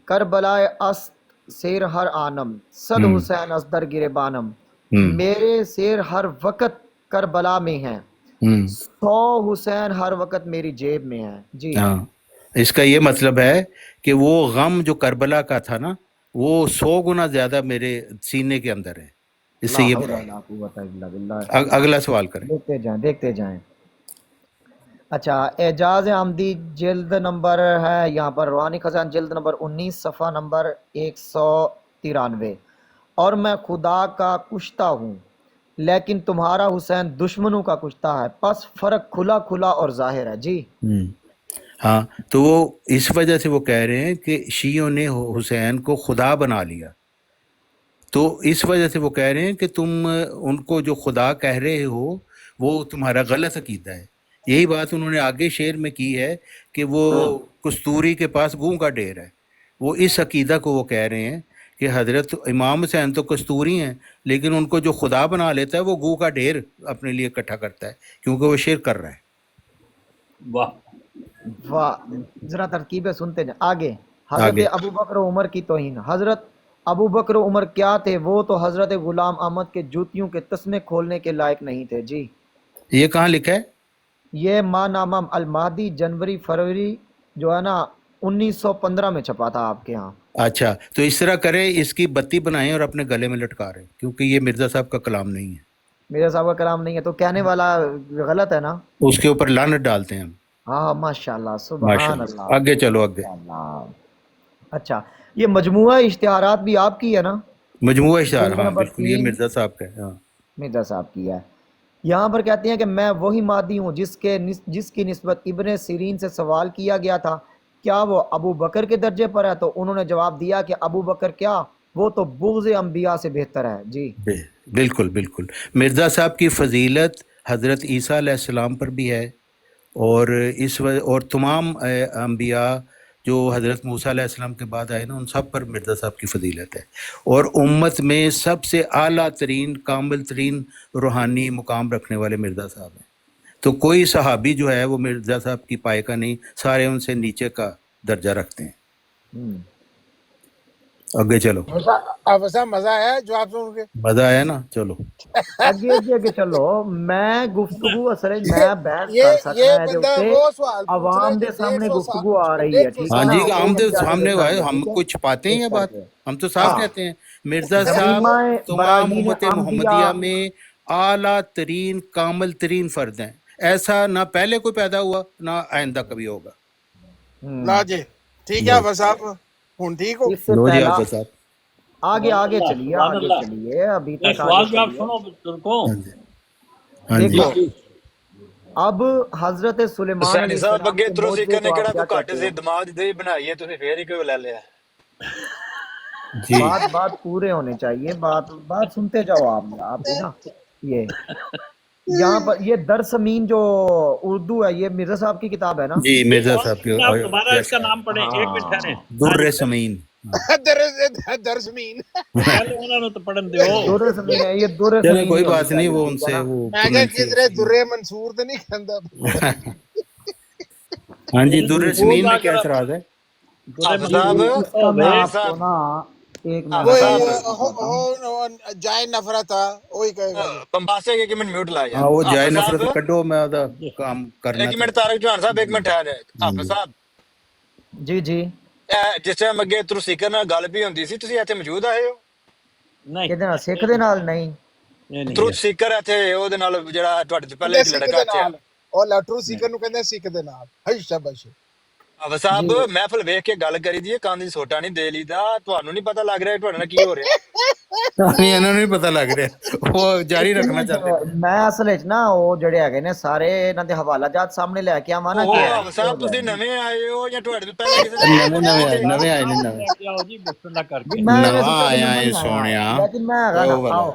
करबलाए अस्त शेर हर आनम, सद हुसैन असदर गिरेबानम, मेरे शेर हर वक्त करबला में हैं, 100 हुसैन हर वक्त मेरी जेब में है। जी हाँ, इसका ये मतलब है कि वो गम जो करबला का था ना, वो 100 गुना ज्यादा मेरे सीने के अंदर है। इससे ला ये हौला मुराद ला कुव्वता इल्ला बिल्लाह। अगला सवाल करें। देखते जाएं देखते जाएं। अच्छा, एजाज आमदी जिल्द नंबर है यहाँ पर, रूहानी खजान जिल्द नंबर 19 सफ़ा नंबर 193। और मैं खुदा का कुश्ता हूँ लेकिन तुम्हारा हुसैन दुश्मनों का कुश्ता है, बस फर्क खुला खुला और जाहिर है। जी हाँ, तो वो इस वजह से वो कह रहे हैं कि शियों ने हुसैन को खुदा बना लिया, तो इस वजह से वो कह रहे हैं कि तुम उनको जो खुदा कह रहे हो वो तुम्हारा गलत अकीदा है। यही बात उन्होंने आगे शेर में की है कि वो कस्तूरी के पास गूं का ढेर है। वो इस अकीदा को वो कह रहे हैं कि हजरत इमाम हुसैन तो कस्तूरी हैं, लेकिन उनको जो खुदा बना लेता है वो गू का ढेर अपने लिए इकट्ठा करता है, क्योंकि वो शेर कर रहा है। वाह वाह, जरा तरकीबें सुनते जाएं। आगे, हजरत आगे अबू बकर उमर की तौहीन। हजरत अबू बकर उमर क्या थे? वो तो हजरत गुलाम अहमद के जूतियों के तस्मे खोलने के लायक नहीं थे। जी ये कहाँ लिखा है? ये मानामा अलमादी जनवरी फरवरी जो है ना 1915 में छपा था आपके यहाँ। अच्छा, तो इस तरह करें, इसकी बत्ती बनाएं और अपने गले में लटका रहे, क्योंकि ये मिर्जा साहब का कलाम नहीं है। मेरे साहब का कलाम नहीं है तो कहने वाला गलत है ना? उसके ऊपर लानत डालते हैं हम। हाँ माशाल्लाह, सुभान माशाल्लाह, अल्लाह। आगे चलो आगे। माशाल्लाह। अच्छा, ये मजमुआ इश्तिहारात भी आपकी है ना? मजमुआ इश्तिहार, जिल्द हाँ नंबर बिल्कुल, ये 3 मिर्जा साहब का है। हाँ, मिर्जा साहब की है। यहाँ पर कहते हैं कि मैं वही मादी हूँ जिसकी निस्बत इब्ने सीरीन से सवाल किया गया था, क्या वो अबू बकर के दर्जे पर है? तो उन्होंने जवाब दिया कि अबू बकर क्या, वो तो बुग़्ज़ अंबिया से बेहतर है। जी बिल्कुल बिल्कुल। मिर्जा साहब की फजीलत हज़रत ईसा अलैहिस्सलाम पर भी है, और और तमाम अंबिया जो हज़रत मूसा अलैहिस्सलाम के बाद आए ना, उन सब पर मिर्ज़ा साहब की फजीलत है। और उम्मत में सबसे आला तरीन कामिल तरीन रूहानी मुकाम रखने वाले मिर्ज़ा साहब हैं। तो कोई सहाबी जो है वो मिर्ज़ा साहब की पाए का नहीं, सारे उनसे नीचे का दर्जा रखते हैं। आगे चलो। मजा आया जो आप सुन के? मजा आया ना? चलो आगे आगे चलो। मैं गुफ्तगू असल मैं बहस ये कर सकता है जो बंदा कि वो सवाल पूछ रहा है अवाम जो के सामने 150 गुफ्तगू आ रही है। ठीक हाँ है जी, ना? हम वो तो मुझे सामने आगे आए, देखना है, हम ठीक है? कुछ छुपाते हैं ये इस बात, करके। हम तो साफ हाँ, कहते हैं मिर्जा साहब तस्लीमाए तमाम बरादीन उम्मत अंबिया। मोहम्मदिया में आला तरीन कामिल तरीन फर्द हैं। ऐसा ना पहले कोई पैदा हुआ ना आइंदा कभी होगा। ला जी, ठीक है बस आप हुन ठीक हो? इससे लो जी पहला आप साहब। आगे आगे सुभान चलिए, अल्लाह, आगे चलिए, अभी तक सवाल आगे जवाब चलिए। सुनो बुजुर्ग को। हाँ जी, देखो, अब हजरत सुलेमान हुसैन साहब अलैहिस्सलाम अगे के तुरसी मौजज़े करने को केड़ा आप क्या कोई घट कहते से हो? दिमाग दे बनाई है तुसी फेर ही कोई ले लिया। जी बात पूरे होने चाहिए, बात सुनते जाओ आप भी ना। ये यहाँ पर ये दरसमीन जो उर्दू है, ये मिर्जा साहब की किताब है ना? जी, मिर्जा साहब आप दोबारा के इसका नाम पढ़े, एक मिनट ठहरे। दुर्र समीन। दरसमीन पहले उन्होंने तो पढ़न दियो। दुर्र समीन है, ये दुर्र चलो समीन कोई होनी बात नहीं, चाहिए, वो ठीक है उनसे ना? वो मैं क्या किधरे दुर्रे मंसूर तो नहीं कहंदा। हाँ जी, दुर्र समीन में क्या वो एतराज है? हाफिज साहब इसका मैं हाफिज आपको साहब ना एक हाफिज कोई मिनट हो जाए नफरत था वही कहेगा। बम्बासे के मिनट म्यूट ला हाँ, यार। वो जाए हाफिज नफरत साहब कड्डो, मैं ओदा काम करना एक मिनट तारक चौहान साहब एक मिनट ठहरे। हाफिज साहब जी जी ਜਿਸ ਟਾਈਮ ਅੱਗੇ ਤੁਰ ਸਿੱਕਰ ਨਾਲ ਗੱਲ ਵੀ ਹੁੰਦੀ ਸੀ ਤੁਸੀਂ ਇੱਥੇ ਮੌਜੂਦ ਆਏ ਹੋ? नहीं ਕਿਹਦੇ ਨਾਲ? ਸਿੱਖ ਦੇ ਨਾਲ? ਨਹੀਂ ये नहीं ਤੁਰ है। ਸਿੱਕਰ ਇੱਥੇ ਉਹਦੇ ਨਾਲ ਜਿਹੜਾ ਤੁਹਾਡੇ ਤੋਂ ਪਹਿਲੇ ਇੱਕ ਸਿੱਖ ਲੜਕਾ ਦੇ ਇੱਥੇ ਆ। ਨਾਲ ਉਹ ਲੈਟਰੂ ਸੀਕਰ ਨੂੰ ਕਹਿੰਦੇ ਸਿੱਖ ਦੇ ਨਾਲ। ਹਈ ਸ਼ਾਬਾਸ਼। ਹਾਫਿਜ਼ ਸਾਹਿਬ ਮਹਿਫਲ ਵੇਖ ਕੇ ਗੱਲ ਕਰੀ ਦੀ ਹੈ, ਕੰਨ ਦੀ ਸੋਟਾ ਨਹੀਂ ਦੇ ਲਈਦਾ। ਤੁਹਾਨੂੰ ਨਹੀਂ ਪਤਾ ਲੱਗ ਰਿਹਾ ਤੁਹਾਡੇ ਨਾਲ ਕੀ ਹੋ ਰਿਹਾ? नहीं, इन्होंने नहीं पता लग रहा, वो जारी रखना चाहते हैं। ਮੈਂ ਅਸਲ ਵਿੱਚ ਨਾ ਉਹ ਜਿਹੜੇ ਹੈਗੇ ਨੇ ਸਾਰੇ ਇਹਨਾਂ ਦੇ ਹਵਾਲਾ ਜਾਤ ਸਾਹਮਣੇ ਲੈ ਕੇ ਆਵਾਂ ਨਾ ਉਹ ਕਿ ਹਾਫਿਜ਼ ਸਾਹਿਬ ਤੁਸੀਂ ਨਵੇਂ ਆਏ ਹੋ ਜਾਂ ਤੁਹਾਡੇ ਤੋਂ ਪਹਿਲਾਂ ਕਿਸੇ ਨੇ नवे आए ने नवे क्या हो जी बिस्मिल्लाह करके। मैं नवा वैसे तो आया नवा है ही आया, सोनिया। लेकिन मैं ਹੈਗਾ ਉਹ ਨਾ ਵਾਲਾ। आओ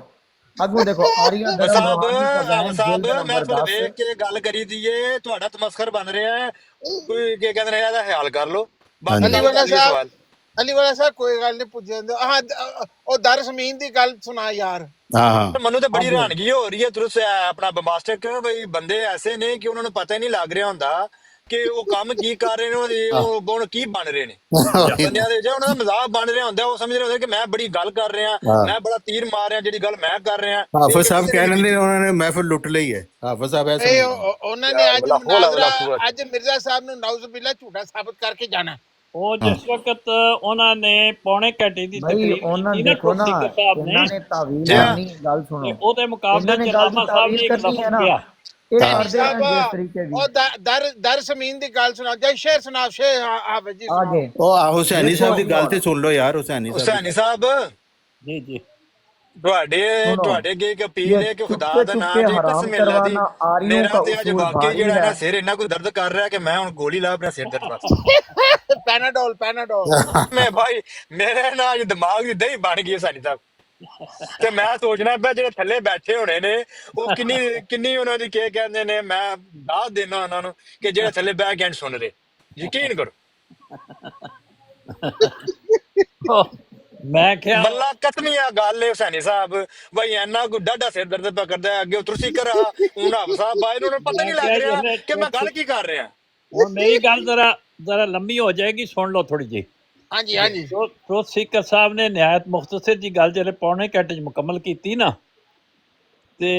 अगू देखो आर्या ਹਾਫਿਜ਼ धर्म ਸਾਹਿਬ रूहानी का ਹਾਫਿਜ਼ जहन ਸਾਹਿਬ जिल्द नंबर ਮਹਿਫਲ 10 ਵੇਖ ਕੇ ਗੱਲ ਕਰੀ ਦੀਏ। ਤੁਹਾਡਾ ਤਮਸਖਰ ਬਣ ਰਿਹਾ ਹੈ। ਕੋਈ ਕੀ ਕਹਿੰਦੇ ਨੇ ਇਹਦਾ ਖਿਆਲ ਕਰ ਲਓ। ਬਾਕੀ ਅਲੀ ਗੱਲ ਵਗਾ ਕਰ ਲਈਏ ਸਾਹਿਬ ਸਵਾਲ। ਅਲੀ ਵਾਲਾ ਸਾਹਿਬ ਕੋਈ ਗੱਲ ਨਹੀਂ ਪੁੱਛ ਜਾਂਦੇ ਹਾਂ ਉਹ ਦਰ ਜ਼ਮੀਨ ਦੀ ਗੱਲ ਸੁਣਾ ਯਾਰ ਹਾਂ ਮੈਨੂੰ ਤਾਂ ਬੜੀ ਆਗੇ ਹੈਰਾਨਗੀ ਹੋ ਰਹੀ ਹੈ ਤੁਰਸ ਆਪਣਾ ਬਮਾਸਟਰ ਕਿ ਬਈ ਬੰਦੇ ਐਸੇ ਨੇ ਕਿ ਉਹਨਾਂ ਨੂੰ ਪਤਾ ਹੀ ਨਹੀਂ ਲੱਗ ਰਿਹਾ ਹੁੰਦਾ ਕਿ ਉਹ ਕੰਮ ਕੀ ਕਰ ਰਹੇ ਨੇ ਉਹ ਕੀ ਬਣ ਰਹੇ ਨੇ ਬੰਦਿਆਂ ਦੇ ਜੇ ਉਹਨਾਂ ਦਾ ਮਜ਼ਾਕ ਬਣ ਰਿਹਾ ਹੁੰਦਾ ਉਹ ਸਮਝ ਰਹੇ ਹੁੰਦੇ ਕਿ ਮੈਂ ਬੜੀ ਗੱਲ ਕਰ ਰਿਹਾ ਮੈਂ ਬੜਾ ਤੀਰ ਮਾਰ ਰਿਹਾ ਜਿਹੜੀ ਗੱਲ ਮੈਂ ਕਰ ਰਿਹਾ ਹਾਫਿਜ਼ ਸਾਹਿਬ ਕਹਿ ਲੈਂਦੇ ਨੇ ਉਹਨਾਂ ਨੇ ਮਹਿਫਿਲ ਲੁੱਟ ਲਈ ਹੈ ਹਾਫਿਜ਼ ਸਾਹਿਬ ਐ ਇਹ ਸਮਝਦੇ ਉਹਨਾਂ ਨੇ ਅੱਜ ਮੁਨਾਜ਼ਰਾ ਅੱਜ ਮਿਰਜ਼ਾ ਸਾਹਿਬ ਨੂੰ ਨਾਉਜ਼ੁਬਿल्ला ਝੂਠਾ ਸਾਬਤ ਕਰਕੇ ਜਾਣਾ ਉਹ ਜਿਸ ਵਕਤ ਉਹਨਾਂ ਨੇ ਪੌਣੇ ਘੰਟੇ ਦੀ भाई ਤਕਰੀਰ ਉਹਨਾਂ ਕੀਤੀ ਨਾ ਦੇਖੋ ਨਾ ਟੋਪੀ ਸਾਹਿਬ ਇਹਨਾਂ ਨੇ ਨੇ ਤਾਵੀਲ ਜੀ ਕਰਨੀ ਗੱਲ ਸੁਣੋ ਤੇ ਉਹਦੇ ਮੁਕਾਬਲੇ ਇਹਨਾਂ ਨੇ ਚ ਗੱਲ ਦੀ ਅਲਾਮਾ ਸਾਹਿਬ ਤਾਵੀਲ ਨੇ ਇੱਕ ਕਰਨੀ ਹੈ ਲਫ਼ਜ਼ ਨਾ ਕਿਹਾ ਇਹ ਅਲੀ ਕਰਦੇ ਸਾਹਿਬ हैं जिस तरीके की ਉਹ ਦਰ ਜ਼ਮੀਨ ਦੀ ਗੱਲ ਸੁਣਾ ਜੈ ਸ਼ੇਰ ਸੁਣਾ ਸ਼ੇਰ ਹਾਫਿਜ਼ ਜੀ ਸੁਣਾਓ आगे ਉਹ ਹੁਸੈਨੀ ਸਾਹਿਬ ਦੀ देखो ਗੱਲ ਤੇ ਸੁਣ ਲਓ ਯਾਰ ਹੁਸੈਨੀ ਸਾਹਿਬ ਹੁਸੈਨੀ ਸਾਹਿਬ ਜੀ ਜੀ सुनो ਤੁਹਾਡੇ ਅੱਗੇ ਇੱਕ ਅਪੀਲ ये ਹੈ ਕਿ ਖੁਦਾ चुपके ਦਾ ਨਾਮ चुपके ਜੇ हराम ਕਸਮ ਅੱਲਾ ਦੀ करवाना आरियों ਮੇਰਾ का ਤੇ ਅੱਜ उसूल ਵਾਕਈ भारी ਜਿਹੜਾ है ਨਾ ਸਿਰ ਇੰਨਾ ਕੋਈ ਦਰਦ ਕਰ ਰਿਹਾ ਕਿ ਮੈਂ ਹੁਣ ਗੋਲੀ ਲਾ ਆਪਣਾ ਸਿਰ ਦਰਦ ਵਾਸਤੇ ਪੈਨਾਡੋਲ ਮੈਂ ਭਾਈ ਮੇਰੇ ਨਾ ਅੱਜ ਦਿਮਾਗ ਦੀ ਦਹੀਂ ਬਣ ਗਈ ਹੈ ਸਾਨੀ ਸਾਹਿਬ ਤੇ ਮੈਂ ਸੋਚਣਾ ਪਿਆ ਜਿਹੜੇ ਥੱਲੇ ਬੈਠੇ ਹੋਣੇ ਨੇ ਉਹ ਕਿੰਨੀ ਉਹਨਾਂ ਦੀ ਕੀ ਕਹਿੰਦੇ ਨੇ ਮੈਂ ਦਾਤ ਦੇਣਾ ਉਹਨਾਂ ਨੂੰ ਕਿ ਜਿਹੜੇ ਥੱਲੇ ਬੈਕ ਐਂਡ ਸੁਣ ਰਹੇ ਯਕੀਨ ਕਰੋ ਮੈਂ ਕਿਹਾ ਬੱਲਾ ਕਤਮੀਆ ਗੱਲ ਹੈ ਹੁਸੈਨੀ ਸਾਹਿਬ ਬਈ ਇੰਨਾ ਕੋਈ ਡਾਢਾ ਸਿਰ ਦਰਦ ਪਿਆ ਕਰਦਾ ਅੱਗੇ ਤੁਸੀਂ ਕਰਾ ਹੁਣ ਹਾਫਿਜ਼ ਸਾਹਿਬ ਬਾਈ ਨੂੰ ਪਤਾ ਨਹੀਂ ਲੱਗ ਰਿਹਾ ਕਿ ਮੈਂ ਗੱਲ ਕੀ ਕਰ ਰਿਹਾ ਹੁਣ ਮੇਰੀ ਗੱਲ ਜ਼ਰਾ ਲੰਮੀ ਹੋ ਜਾਏਗੀ ਸੁਣ ਲਓ ਥੋੜੀ ਜਿਹੀ ਹਾਂਜੀ ਜੋ ਸਿੱਕਰ ਸਾਹਿਬ ਨੇ ਨਿਹਾਇਤ ਮੁਖਤਸਰ ਦੀ ਗੱਲ ਜਿਹੜੇ ਪੌਣੇ ਘੰਟੇ 'ਚ ਮੁਕੰਮਲ ਕੀਤੀ ਨਾ ਤੇ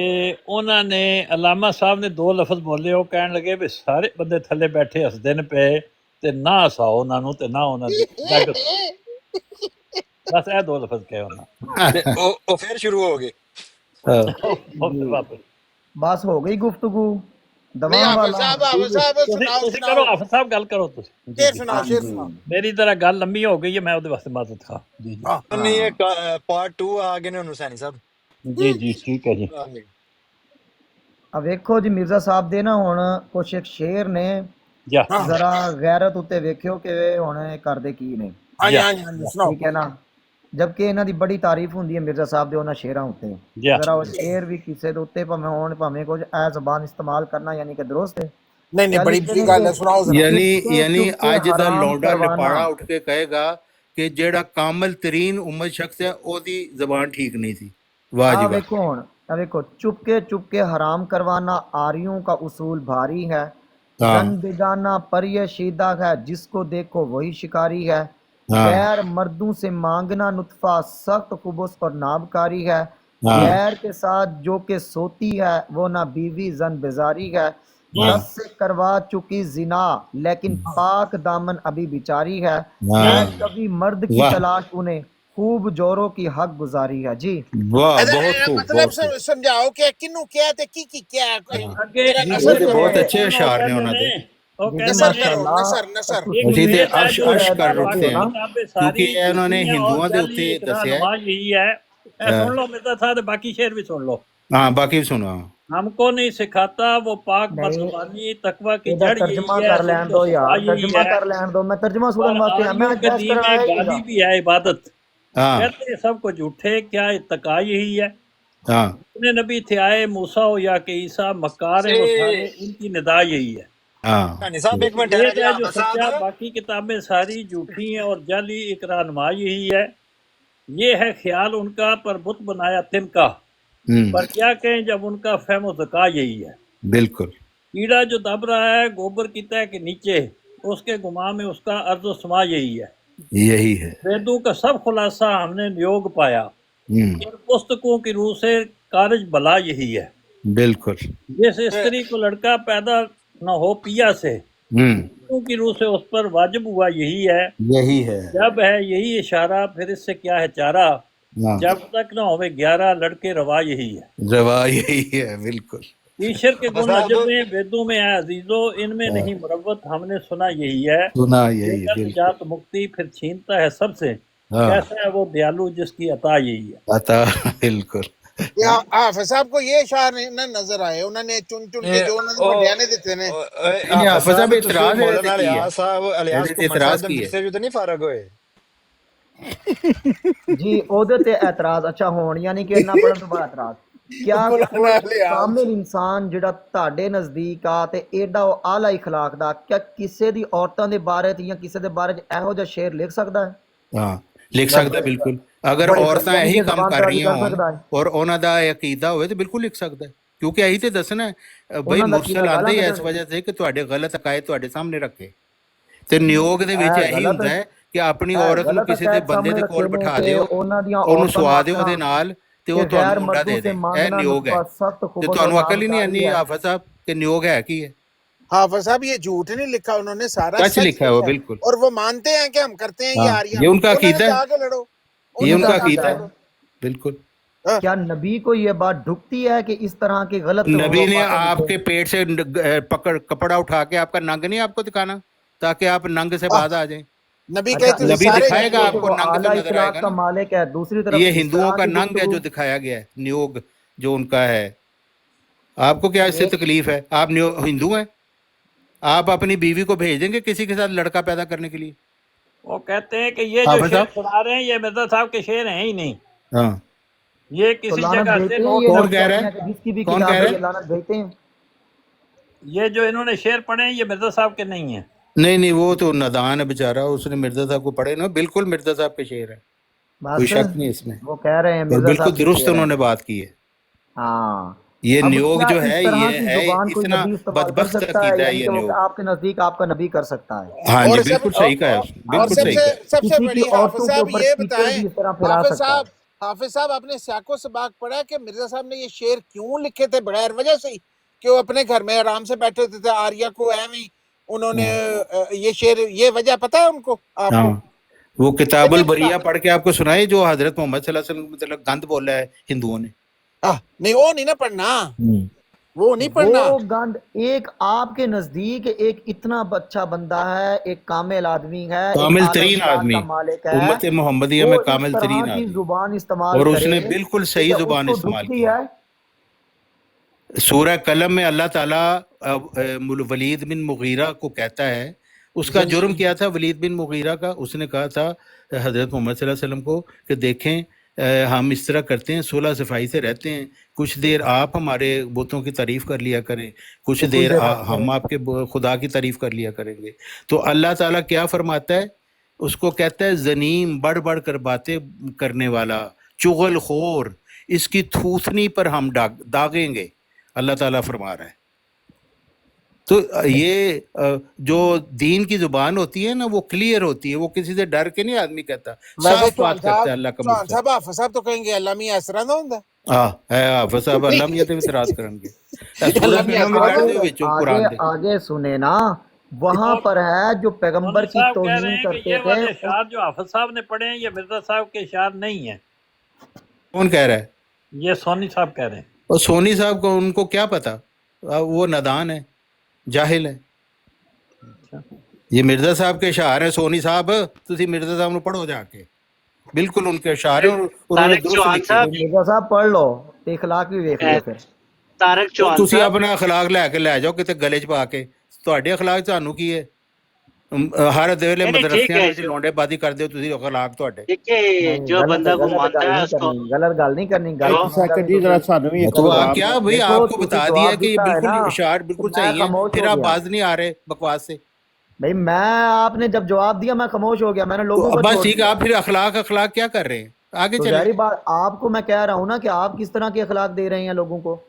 ਉਹਨਾਂ ਨੇ ਅਲਾਮਾ ਸਾਹਿਬ ਨੇ 2 ਲਫ਼ਜ਼ ਬੋਲੇ ਉਹ ਕਹਿਣ ਲੱਗੇ ਵੀ ਸਾਰੇ ਬੰਦੇ ਥੱਲੇ ਬੈਠੇ ਹੱਸਦੇ ਨੇ ਪਏ ਤੇ ਨਾ ਹਸਾਓ ਉਹਨਾਂ ਨੂੰ ਤੇ ਨਾ ਉਹਨਾਂ ਦੀ ਜੱਗ ਬਸ ਇਹ 2 ਲਫ਼ਜ਼ ਕਹੇ ਉਹਨਾਂ ਤੇ ਉਹ ਫਿਰ ਸ਼ੁਰੂ ਹੋ ਗਏ ਵਾਪਸ बस हो गई गुफ्तगू ਨਹੀਂ दवा ਹਾਫਿਜ਼ वाला ਸਾਹਿਬ ਤੁਸੀਂ ਕਰੋ ਹਾਫਿਜ਼ ਸਾਹਿਬ ਗੱਲ ਕਰੋ ਤੁਸੀਂ ਸ਼ੇਰ ਸੁਣਾਓ ਮੇਰੀ ਤਰ੍ਹਾਂ ਗੱਲ ਲੰਮੀ ਹੋ ਗਈ ਹੈ ਮੈਂ ਉਹਦੇ ਵਾਸਤੇ ਮਾਜ਼ਰਤ ਖਾ ਜੀ ਨਹੀਂ ਇਹ ਪਾਰਟ 2 ਆ ਗਏ ਨੇ ਹੁਣ ਹੁਸੈਨੀ ਸਾਹਿਬ ਜੀ ਠੀਕ ਹੈ ਜੀ अब वेखो जी मिर्जा साहब दे ना हुण कुछ एक शेर ने ਜਾ जरा गैरत उत्ते वेखियो कि हुण करदे की ने ਹਾਂਜੀ ਸੁਣਾਓ ठीक है ना जबकि इन्हां दी बड़ी तारीफ हुंदी है मिर्जा साहब दे उन्हां शेरां उत्ते जा जरा वो शेर भी किसे दे उत्ते भावें होण भावें कुछ ए ज़बान इस्तेमाल करना यानी कि दुरुस्त है ਨਹੀਂ यानी ਬੜੀ ਗੱਲ ਹੈ ਸੁਣਾਓ ਜ਼ਰਾ ਯਾਨੀ ਅੱਜ ਦਾ हराम ਲੌਂਡਾ करवाना ਲਪਾੜਾ ਉੱਠ ਕੇ ਕਹੇਗਾ ਕਿ ਜਿਹੜਾ ਕਾਮਲ ਤਰੀਨ ਉਮਤ ਸ਼ਖਸ ਹੈ ਉਹਦੀ ਜ਼ਬਾਨ ਠੀਕ ਨਹੀਂ ਸੀ ਵਾਹ ਜੀ आ ਵਾਹ देखो हुण आ देखो चुपके चुपके हराम करवाना आरियों का उसूल भारी है हाँ जन बेगाना पर ये शीदा है जिसको देखो वही शिकारी है हाँ गैर मर्दों से मांगना नुत्फा सख्त खुबुस और नाबकारी है हाँ गैर के साथ जो कि सोती है वो ना बीवी जन बेजारी है हाँ दस से करवा चुकी जिना लेकिन पाक दामन अभी बिचारी है हाँ है कभी मर्द की वाह तलाश उन्हें खूब जोरों की हक गुजारी है जी वाह बहुत खूब ਮਤਲਬ बहुत खूब ਸਮਝਾਓ ਕਿ ਕਿਹਨੂੰ ਕਿਹਾ ਤੇ ਕੀ ਕਿਹਾ हाँ ਅੱਗੇ ਮੇਰਾ जी ਨਸਰ ਇਹ ਤੇ जी ਬਹੁਤ ਕਰੋ ਅੱਛੇ ਅਸ਼ਾਰ ਨੇ ਉਹਨਾਂ ਦੇ ਉਹ जी ਕਹਿੰਦੇ ਨਸਰ ਨੇ ਕਰੋ माशाल्लाह ਨਸਰ एक ਅਸੀਂ ਤੇ ये है ਅਰਸ਼ जो ਅਰਸ਼ ਕਰ देखो ਉੱਠਦੇ ना ਹਾਂ किताबें ਕਿਉਂਕਿ सारी ਇਹ ਉਹਨਾਂ ਨੇ झूठी हैं और ਹਿੰਦੂਆਂ ਦੇ जाली ਉੱਤੇ इकरार ਦੱਸਿਆ नमाज यही है सुन लो मिर्जा साहब बाकी शेर भी सुन लो ਹਾਂ बाकी भी सुनो हमको नहीं सिखाता वो पाक नहीं बदजुबानी तकवा की ਇਹਦਾ जड़ यही ਤਰਜਮਾ है कर लैन दो सिद्ध यार सफाई यही तर्जमा है कर लैन दो मैं तर्जमा और सुनने वास्ते मैं आलियों के बहस दीन करवाया में ही गाली ना भी है इबादत हाँ कहते हैं सब कुछ झूठे क्या इत्तका यही है हाँ अपने नबी थे आए मूसा हो या कि ईसा मक्कार हैं वो सारे इनकी निदा यही है हाँ हुसैनी साहब एक मिनट ये ठहरा है जो सच्चा बाकी किताबें सारी झूठी हैं और जाली इकरार नमाज यही है ये है ख्याल उनका पर बुत बनाया तिनका पर क्या कहें जब उनका फहम ज़का यही है बिल्कुल कीड़ा जो दब रहा है गोबर की तह के नीचे उसके गुमा में उसका अर्ज समा यही है यही है वेदों का सब खुलासा हमने योग पाया और पुस्तकों की रूह से कारज भला यही है बिल्कुल जिस स्त्री को लड़का पैदा न हो पिया से की रूह से उस पर वाजिब हुआ यही है यही है जब है यही इशारा फिर इससे क्या है चारा हाँ जब तक न होवे 11 लड़के रवा यही है रवा यही है बिल्कुल ईश्वर के गुण बस अजब में वेदों में है अजीजों इनमें हाँ नहीं मुरव्वत हमने सुना यही है सुना यही लेकर बिल्कुल निजात मुक्ति फिर छीनता है सबसे हाँ कैसा है वो दयालु जिसकी अता यही है अता बिल्कुल ਹਾਫਿਜ਼ ਸਾਹਿਬ को ये इशार नहीं ना नजर आए उन्होंने चुन चुन के जो उन्होंने ਵੱਡਿਆਂ ਨੇ ਦਿੱਤੇ ਨੇ नहीं हाफिज साहब इतराज है मौलाना की है अलियास साहब अलियास ਇਹਦੇ ਤੇ कुमार इतराज साहब की है से जो तो नहीं फारग होए जी ਉਹਦੇ ਤੇ ਇਤਰਾਜ਼ ਅੱਛਾ ਹੋਣ ਯਾਨੀ ਕਿ ਇੰਨਾ ਪੜਨ ਤੋਂ ਬਾਅਦ ਇਤਰਾਜ਼ ਕਿਆ ਕੋਈ ਕਾਮਿਲ ਇਨਸਾਨ ਜਿਹੜਾ ਤੁਹਾਡੇ ਨਜ਼ਦੀਕ ਆ ਤੇ ਏਡਾ ਉਹ ਆਲਾ ਇਖਲਾਕ ਦਾ ਕਿਆ ਕਿਸੇ ਦੀ ਔਰਤਾਂ ਦੇ ਬਾਰੇ ਤੇ ਜਾਂ ਕਿਸੇ ਦੇ ਬਾਰੇ ਚ ਇਹੋ ਜਿਹਾ ਸ਼ੇਰ ਲਿਖ ਸਕਦਾ ਹੈ ਹਾਂ ਲਿਖ ਸਕਦਾ ਬਿਲਕੁਲ। ਅਗਰ ਬੜੀ ਔਰਤਾਂ ਬੜੀ ਇਹੀ ਕੰਮ ਜ਼ਬਾਨ ਕਰ ਤੇ ਰਹੀਆਂ ਕਰ ਹੋਣ ਸਕਦਾ ਹੈ। ਔਰ ਉਹਨਾਂ ਦਾ ਅਕੀਦਾ ਹੋਵੇ ਤੇ ਬਿਲਕੁਲ ਲਿਖ ਸਕਦਾ ਹੈ, ਕਿਉਂਕਿ ਇਹੀ ਤੇ ਦੱਸਣਾ ਹੈ। ਬਈ ਉਹਨਾਂ ਦਾ ਮੁਰਸਲ ਅਕੀਦਾ ਆਂਦੇ ਹੀ ਗਲਤ ਇਸ ਹੈ। ਵਜ੍ਹਾ ਸੇ ਕਿ ਤੁਹਾਡੇ ਗਲਤ ਅਕਾਇਦ ਤੁਹਾਡੇ ਸਾਹਮਣੇ ਰੱਖੇ। ਤੇ ਨਿਯੋਗ ਦੇ ਵਿੱਚ ਇਹੀ ਗਲਤ ਹੁੰਦਾ ਹੈ ਕਿ ਆਪਣੀ ਹੈ, ਔਰਤ ਨੂੰ ਗਲਤ ਕਿਸੇ ਦੇ ਅਕਾਇਦ ਬੰਦੇ ਸਾਹਮਣੇ ਦੇ ਕੋਲ ਰੱਖੇ ਨੇ ਬਿਠਾ ਕਿ ਦਿਓ, ਉਹਨਾਂ ਦੀਆਂ ਉਹਨੂੰ ਔਰਤਾਂ ਨੂੰ ਸੁਆ ਦਿਓ ਆਖਣਾ ਉਹਦੇ ਨਾਲ ਤੇ ਉਹ ਕਿ ਤੁਹਾਨੂੰ ਗੈਰ ਮੁੰਡਾ ਮਰदों ਦੇ से ਦੇ। ਇਹ मांगना ਨਿਯੋਗ ਹੈ। सख्त ਤੇ खुबुत और ਤੁਹਾਨੂੰ ਅਕਲ ਹੀ ਨਹੀਂ नामदारी ਆਨੀ है। ਹਾਫਿਜ਼ ਸਾਹਿਬ ਕਿ ਨਿਯੋਗ ਹੈ ਕੀ ਹੈ। हाफिज साहब ये झूठ नहीं लिखा, उन्होंने सारा सच सच लिखा है वो, लिखा है। बिल्कुल। और वो मानते हैं कि हम करते हैं ये हाँ, आर्या, ये उनका उन्होंने अकीदा है, जाके लड़ो, ये उन्होंने उनका जाके अकीदा है, लड़ो। बिल्कुल। क्या नबी को ये बात ढुकती है कि इस तरह के गलत नबी ने बातें आपके लिखे? पेट से पकड़ कपड़ा उठा के आपका नंग नहीं आपको दिखाना ताकि आप नंग से बाज आ जाएं। नबी अच्छा, कहते थे नबी सारे दिखाएगा कि आपको, वो नंग आला तो नजर इखलाक आएगा का ना। मालिक है, दूसरी तरफ ये इस हिंदुओं तरह का की नंग है गुफ्तगू। जो दिखाया गया है, नियोग जो उनका है। आपको क्या इससे तकलीफ है? आप हिंदू हैं, आप अपनी बीवी को भेज देंगे किसी के साथ लड़का पैदा करने के लिए? वो कहते हैं कि ये जो हाफिज शेर साहब, सुना रहे हैं ये मिर्जा साहब के शेर हैं ही नहीं, हाँ, ये तो किसी लानत जगह भेजते से हैं नोट ये कौन लोग कह रहा कहते है? हैं कि जिसकी भी कौन किताब कह है रहा ये है? लानत भेजते हैं। ये जो इन्होंने शेर पढ़े हैं ये मिर्जा साहब के नहीं हैं। नहीं नहीं, वो तो नादान है बेचारा, उसने मिर्जा साहब को पढ़े ना, बिल्कुल मिर्जा साहब के शेर है, कोई बस शक नहीं इसमें। वो कह रहे हैं और मिर्जा बिल्कुल साहब की दुरुस्त शेर है। उन्होंने बात की है। हाँ, ये अब नियोग क्या जो इस है तरह ये की है जुबान कोई इतना नबी इस्तेमाल कर बदबख्त सकता है, अकीदा है यानी ये कि वो नियोग। आपके नजदीक आपका नबी कर सकता है हाँ जी, और सब बिल्कुल सही कहा है उसने, और बिल्कुल सही सबसे कहा। सबसे किसी की बड़ी हाफिज औरतों के साहब ऊपर ये कीचड़ बताएं, भी इस तरह फैला हाफिज सकता है। साहब हाफिज साहब आपने साको से बाग पढ़ा है कि मिर्जा साहब ने ये शेर क्यों लिखे थे? बगैर वजह से ही कि वो अपने घर में आराम से बैठे थे आर्या को एवं उन्होंने ये शेर, ये वजह पता है उनको आपको? हाँ, वो किताबुल वजह बरिया बता पढ़ के आपको सुनाए जो हजरत मोहम्मद सल्लल्लाहु अलैहि वसल्लम मतलब गंद बोला है हिंदुओं ने। नहीं वो नहीं ना पढ़ना, वो नहीं पढ़ना। वो गंद एक आपके नजदीक एक इतना अच्छा बंदा है, एक कामिल आदमी है, एक कामिल आला तरीन इखलाक आदमी का मालिक है, उम्मत मोहम्मदिया वो में इस कामिल तरह तरीन की आदमी, जुबान इस्तेमाल और करे उसने बिल्कुल सही कि जुबान उसको इस्तेमाल ढुकती की है। है। सूरह कलम में अल्लाह ताला वलीद बिन मुगीरा को कहता है, उसका जुर्म क्या था वलीद बिन मुगीरा का? उसने कहा था हजरत मोहम्मद सल्लल्लाहु अलैहि वसल्लम को कि देखें हम इस तरह करते हैं, सुलह सफाई से रहते हैं, कुछ देर आप हमारे बुतों की तारीफ कर लिया करें, कुछ देर हम आपके खुदा की तारीफ कर लिया करेंगे। तो अल्लाह ताला क्या फरमाता है? उसको कहता है जनीम, बढ़ बढ़ कर बातें करने वाला, चुगल खोर, इसकी थूथनी पर हम दागेंगे, अल्लाह ताला फरमा रहा है। तो ये जो दीन की जुबान होती है ना वो क्लियर होती है, वो किसी से डर के नहीं आदमी कहता, वैसे साफ बात करता है अल्लाह का चौहान मुर्सल। साहब हाफिज साहब तो कहेंगे अल्लाह मियां इस तरह दा हुंदा हाफिज साहब अल्लाह मियां ते इतराज करेंगे। सूरह अल्लाह मियां कलम में इस तरह कह दा दो विचों कुरान आगे दे। आगे सुने ना, वहां पर है जो पैगंबर सोनी की साहब कह रहे तौहीन हैं कि करते ये वाले थे। अशार जो हाफिज साहब ने पढ़े हैं ये मिर्जा साहब के अशार नहीं है। कौन कह रहा है? ये सोनी साहब कह रहे हैं। और सोनी साहब को उनको क्या पता, वो नादान है, जाहिल है। ये मिर्जा साहब के अशार है, सोनी साहब तुसी मिर्जा साहब ਨੂੰ पढ़ो जाके, बिल्कुल उनके अशार हैं और उन्होंने दुरुस्त लिखे। मिर्जा साहब पढ़ लो तो इखलाक भी देख लियो फिर। ਤਾਰਕ ਉਹ ਚੌਹਾਨ ਤੁਸੀਂ ਸਾਹਿਬ ਆਪਣਾ ਅਖਲਾਕ ਲੈ ਕੇ ਲੈ ਜਾਓ ਕਿਤੇ ਗਲੇ 'ਚ ਪਾ ਕੇ, ਤੁਹਾਡੇ ਅਖਲਾਕ ਤੁਹਾਨੂੰ ਕੀ ਹੈ? ਹਰ ਵੇਲੇ नहीं, ठीक ਮਦਰਸਿਆਂ है ਵਿੱਚ ਲੌਂਡੇਬਾਜ਼ੀ ਕਰਦੇ ਹੋ ਤੁਸੀਂ, ਅਖਲਾਕ ਤੁਹਾਡੇ। देखिए जो गलत बंदा को गलत मानता गल है नहीं उसको करनी, गलत गल नहीं करनी। गल जो सेकंड जी जरा सानू भी तो आप क्या भाई, देखो, आपको तुसी बता जवाब दिया कि ये दिता है बिल्कुल ना, इशार बिल्कुल तो मैं सही है, खामोश फिर हो आप गया। बाज नहीं आ रहे बकवास से। भाई मैं आपने जब जवाब दिया मैं खामोश हो गया, मैंने तो लोगों को बस छोड़ ठीक है, दिया। आप फिर अखलाक क्या कर रहे हैं? आगे तो चले। जाहिर बात आपको मैं कह रहा हूँ ना कि आप किस तरह के अखलाक दे रहे हैं लोगों को।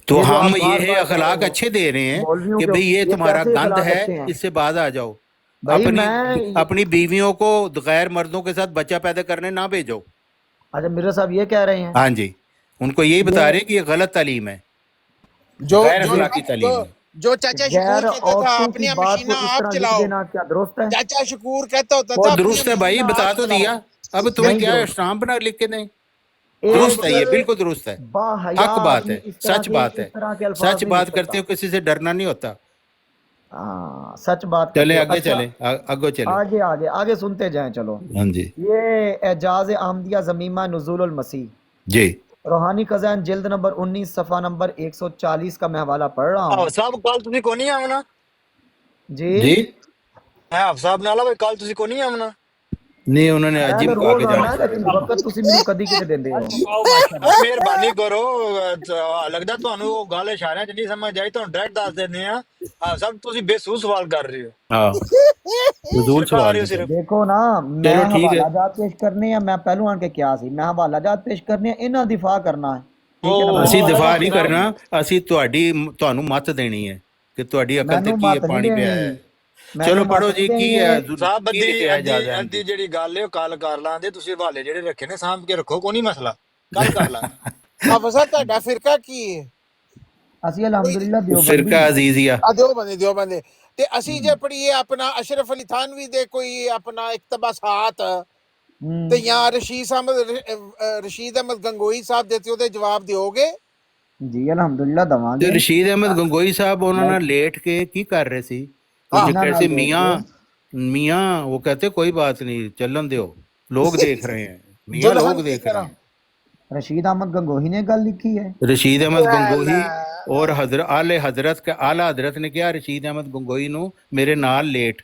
तो ये जो हम आप बार ये बार अखलाक कह रहे अच्छे दे रहे हो, हैं मौलवियों कि के भाई ये तुम्हारा कैसे गंद अखलाक है, अच्छे हैं? इससे बाज आ जाओ। भाई अपनी मैं अपनी बीवियों को गैर मर्दों के साथ बच्चा पैदा करने ना भेजो। अच्छा मिर्जा साहब ये कह रहे हैं। हाँ जी, उनको यही बता रहे हैं कि ये गलत तालीम है, जो गैर जो अखलाकी तालीम है। जो चाचा गैर शकूर कहता था औरतों अपनी की बात को मशीना इस आप तरह लिख चलाओ, देना क्या दुरुस्त है? चाचा शकूर कहता होता वो था दुरुस्त है भाई, बता तो दिया, अब तुम्हें नहीं क्या है, दुरुस्त। स्टाम्प बना लिख के दें? एक दुरुस्त है, ये बिल्कुल दुरुस्त है, बाहया हक बात आदमी है, इस तरह सच के बात है, इस तरह के अल्फाज सच नहीं बात लिख करते सकता। हो, किसी से डरना नहीं होता। हाँ सच बात चले करते हो। आगे, अच्छा, चले आगे चले। आगे आगे आगे सुनते जाएं चलो। हाँ जी ये एजाज अहमदिया ज़मीमा नुज़ुलुल मसीह, जी। रूहानी खजान जिल्द नंबर 19 सफ़ा नंबर 140 का मैं हवाला पढ़ रहा हूँ। साहब कल तुसी को नहीं आना जी जी है साहब नाला भाई कल तुसी को नहीं आना ਨਹੀਂ ਉਹਨਾਂ ਨੇ ਅੱਜ ਮੈਂ ਹੀ ਤਾਂ ਮੁਕਾ ਰੋਜ਼ ਕੇ ਜਾਣਾ ਆਉਣਾ ਸੀ। ਲੇਕਿਨ ਵਕਤ ਤੁਸੀਂ ਮੈਨੂੰ ਕਦੀ ਕਿਤੇ ਦਿੰਦੇ ਹੋ। ਮਿਹਰਬਾਨੀ ਕਰੋ ਲੱਗਦਾ ਤੁਹਾਨੂੰ ਉਹ ਗੱਲ ਇਸ਼ਾਰਿਆਂ 'ਚ ਨਹੀਂ ਸਮਝ ਆਈ, ਤੁਹਾਨੂੰ ਡਾਇਰੈਕਟ ਦੱਸ ਦਿੰਦੇ ਆ। ਸਭ ਤੁਸੀਂ ਬੇਸੂਸ ਸਵਾਲ ਕਰ ਰਹੇ ਹੋ, ਹਾਂ ਫਜ਼ੂਲ ਸਿਰਫ ਆ ਸਵਾਲ ਰਹੇ ਹੋ ਨੇ। ਸਿਰਫ। ਦੇਖੋ ਨਾ, ਮੈਂ ਚਲੋ ਠੀਕ ਹੈ। ਹਵਾਲਾ ਜਾਤ ਪੇਸ਼ ਕਰਨੇ ਆ, ਮੈਂ ਪਹਿਲੋਂ ਆਣ ਕੇ ਕਿਹਾ ਸੀ ਮੈਂ ਹਵਾਲਾ ਜਾਤ ਪੇਸ਼ ਕਰਨੇ ਆ, ਇਹਨਾਂ ਦਿਫਾ ਕਰਨਾ ਹੈ, ਠੀਕ ਹੈ ਨਾ। ਅਸੀਂ ਹਵਾਲਾ ਦਿਫਾ ਜਾਤ ਨਹੀਂ ਜਨਾਬ, ਕਰਨਾ, ਅਸੀਂ ਤੁਹਾਨੂੰ ਮੱਤ ਦੇਣੀ ਹੈ ਕਿ ਤੁਹਾਡੀ ਅਕਲ ਤੇ ਮੈਨੂੰ ਕੀ ਹੈ, ਮਤ ਨਹੀਂ ਪਾਣੀ ਪਿਆ ਦੇਣੀ, ਹੈ। ਮੈਨੂੰ ਚਲੋ ਮਤ ਪੜੋ ਨਹੀਂ ਜੀ, ਕੀ ਦੇਣੀ ਹੈ ਹੈ। ਸਾਹਿਬ ਕੀ ਲਿਖਿਆ ਹੈ ਅੱਧੀ ਇਜਾਜ਼ਤ ਅੱਧੀ ਜਿਹੜੀ ਗੱਲ ਹੈ ਉਹ ਕੱਲ ਕਰ ਲਾਂਦੇ, ਤੁਸੀਂ ਹਵਾਲੇ ਜਿਹੜੇ ਰੱਖੇ ਨੇ ਸਾਂਭ ਕੇ ਰੱਖੋ, ਕੋਈ ਨਹੀਂ ਮਸਲਾ, ਕੱਲ ਕਰ ਲਾਂਗੇ। ਹਾਫਿਜ਼ ਸਾਹਿਬ ਤੁਹਾਡਾ ਫਿਰਕਾ ਕੀ ਹੈ? ਅਸੀਂ ਅਲਹਮਦੁਲਿਲਾ ਦਿਓਬੰਦੀ ਫਿਰਕਾ ਅਜ਼ੀਜ਼ੀਆ। ਦਿਓਬੰਦੀ। ਤੇ ਅਸੀਂ ਜੇ ਪੜੀਏ ਆਪਣਾ ਅਸ਼ਰਫ ਅਲੀ ਥਾਨਵੀ ਦੇ ਕੋਈ ਆਪਣਾ ਇਕਤਬਾਸਾਤ ਤੇ ਜਾਂ ਰਸ਼ੀਦ ਅਹਿਮਦ ਗੰਗੋਈ ਸਾਹਿਬ ਦੇ, ਤੇ ਉਹਦੇ ਜਵਾਬ ਦਿਓਗੇ? ਜੀ ਅਲਹਮਦੁਲਿਲਾ ਤੇ ਦਵਾਂਗੇ। ਰਸ਼ੀਦ ਅਹਿਮਦ ਗੰਗੋਈ ਸਾਹਿਬ ਉਹਨਾਂ ਨਾਲ ਲੇਟ ਕੇ ਕੀ ਕਰ ਰਹੇ ਸੀ? ਕੁਝ कैसे मियाँ वो कहते कोई बात नहीं, चलन दो, लोग देख रहे हैं, मियाँ लोग देख रहे हैं। रशीद अहमद गंगोही ने गल लिखी है। रशीद अहमद गंगोही और आले हजरत ने क्या रशीद अहमद गंगोही ਨੂੰ ਮੇਰੇ ਨਾਲ ਲੇਟ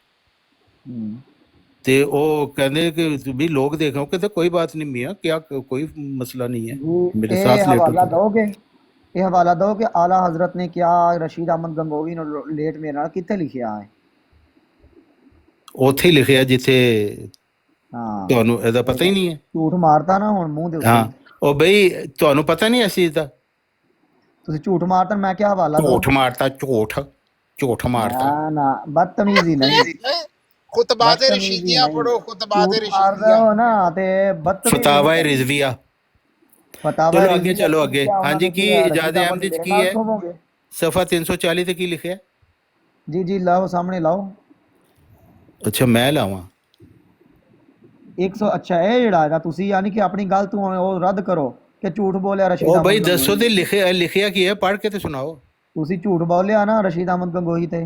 ਤੇ ਉਹ ਕਹਿੰਦੇ ਕਿ ਵੀ ਲੋਕ ਦੇਖ ਰਹੇ, ਕਹਿੰਦੇ कोई बात नहीं मियाँ, क्या कोई मसला नहीं है, मेरे साथ हवाला लेट। दोगे, ਇਹ ਹਵਾਲਾ ਦੋ ਕਿ ਆਲਾ ਹਜ਼ਰਤ ਨੇ ਕਿਹਾ ਰਸ਼ੀਦ ਅਹਿਮਦ ਗੰਗੋਹੀ ਨੂੰ ਲੇਟ ਮੇਰੇ ਨਾਲ, ਕਿੱਥੇ ਲਿਖਿਆ ਹੈ? ਉੱਥੇ ਲਿਖਿਆ ਜਿੱਥੇ ਹਾਂ, ਤੁਹਾਨੂੰ ਇਹਦਾ ਪਤਾ ਹੀ ਨਹੀਂ ਹੈ। ਝੂਠ ਮਾਰਤਾ ਨਾ ਹੁਣ ਮੂੰਹ ਦੇ ਉੱਤੇ। ਹਾਂ ਉਹ ਬਈ ਤੁਹਾਨੂੰ ਪਤਾ ਨਹੀਂ ਇਸ ਚੀਜ਼ ਦਾ? ਤੁਸੀਂ ਝੂਠ ਮਾਰਤਾ, ਮੈਂ ਕਿਹਾ ਹਵਾਲਾ ਦੋ। ਝੂਠ ਮਾਰਤਾ, ਝੂਠ ਮਾਰਤਾ। ਨਾ ਨਾ ਬਦਤਮੀਜ਼ੀ ਨਹੀਂ, ਖੁਤਬਾਤ ਰਸ਼ੀਦੀਆ ਪੜੋ, ਖੁਤਬਾਤ ਰਸ਼ੀਦੀਆ ਹੋ ਨਾ ਤੇ ਬਦਤਮੀਜ਼ੀ। ਫਤਾਵਾ ਰਿਜ਼ਵੀਆ। ਫਤਾਵਾ ਚਲੋ ਅੱਗੇ ਚਲੋ ਅੱਗੇ। ਹਾਂਜੀ ਕੀ ਇਜਾਜ਼ਤ ਅਹਿਮਦ ਚ ਕੀ ਹੈ? ਸਫਾ 340 ਤੇ ਕੀ ਲਿਖਿਆ? ਜੀ ਜੀ ਲਾਓ ਸਾਹਮਣੇ ਲਾਓ। ਅੱਛਾ ਮੈਂ ਲਾਵਾਂ 100? ਅੱਛਾ ਇਹ ਜਿਹੜਾ ਹੈਗਾ ਤੁਸੀਂ ਯਾਨੀ ਕਿ ਆਪਣੀ ਗੱਲ ਤੋਂ ਉਹ ਰੱਦ ਕਰੋ ਕਿ ਝੂਠ ਬੋਲਿਆ ਰਸ਼ੀਦ ਅਹਿਮਦ। ਉਹ ਬਈ ਦੱਸੋ ਤੇ ਲਿਖਿਆ ਕੀ ਹੈ, ਪੜ੍ਹ ਕੇ ਤੇ ਸੁਣਾਓ। ਤੁਸੀਂ ਝੂਠ ਬੋਲਿਆ ਨਾ ਰਸ਼ੀਦ ਅਹਿਮਦ ਗੰਗੋਹੀ ਤੇ।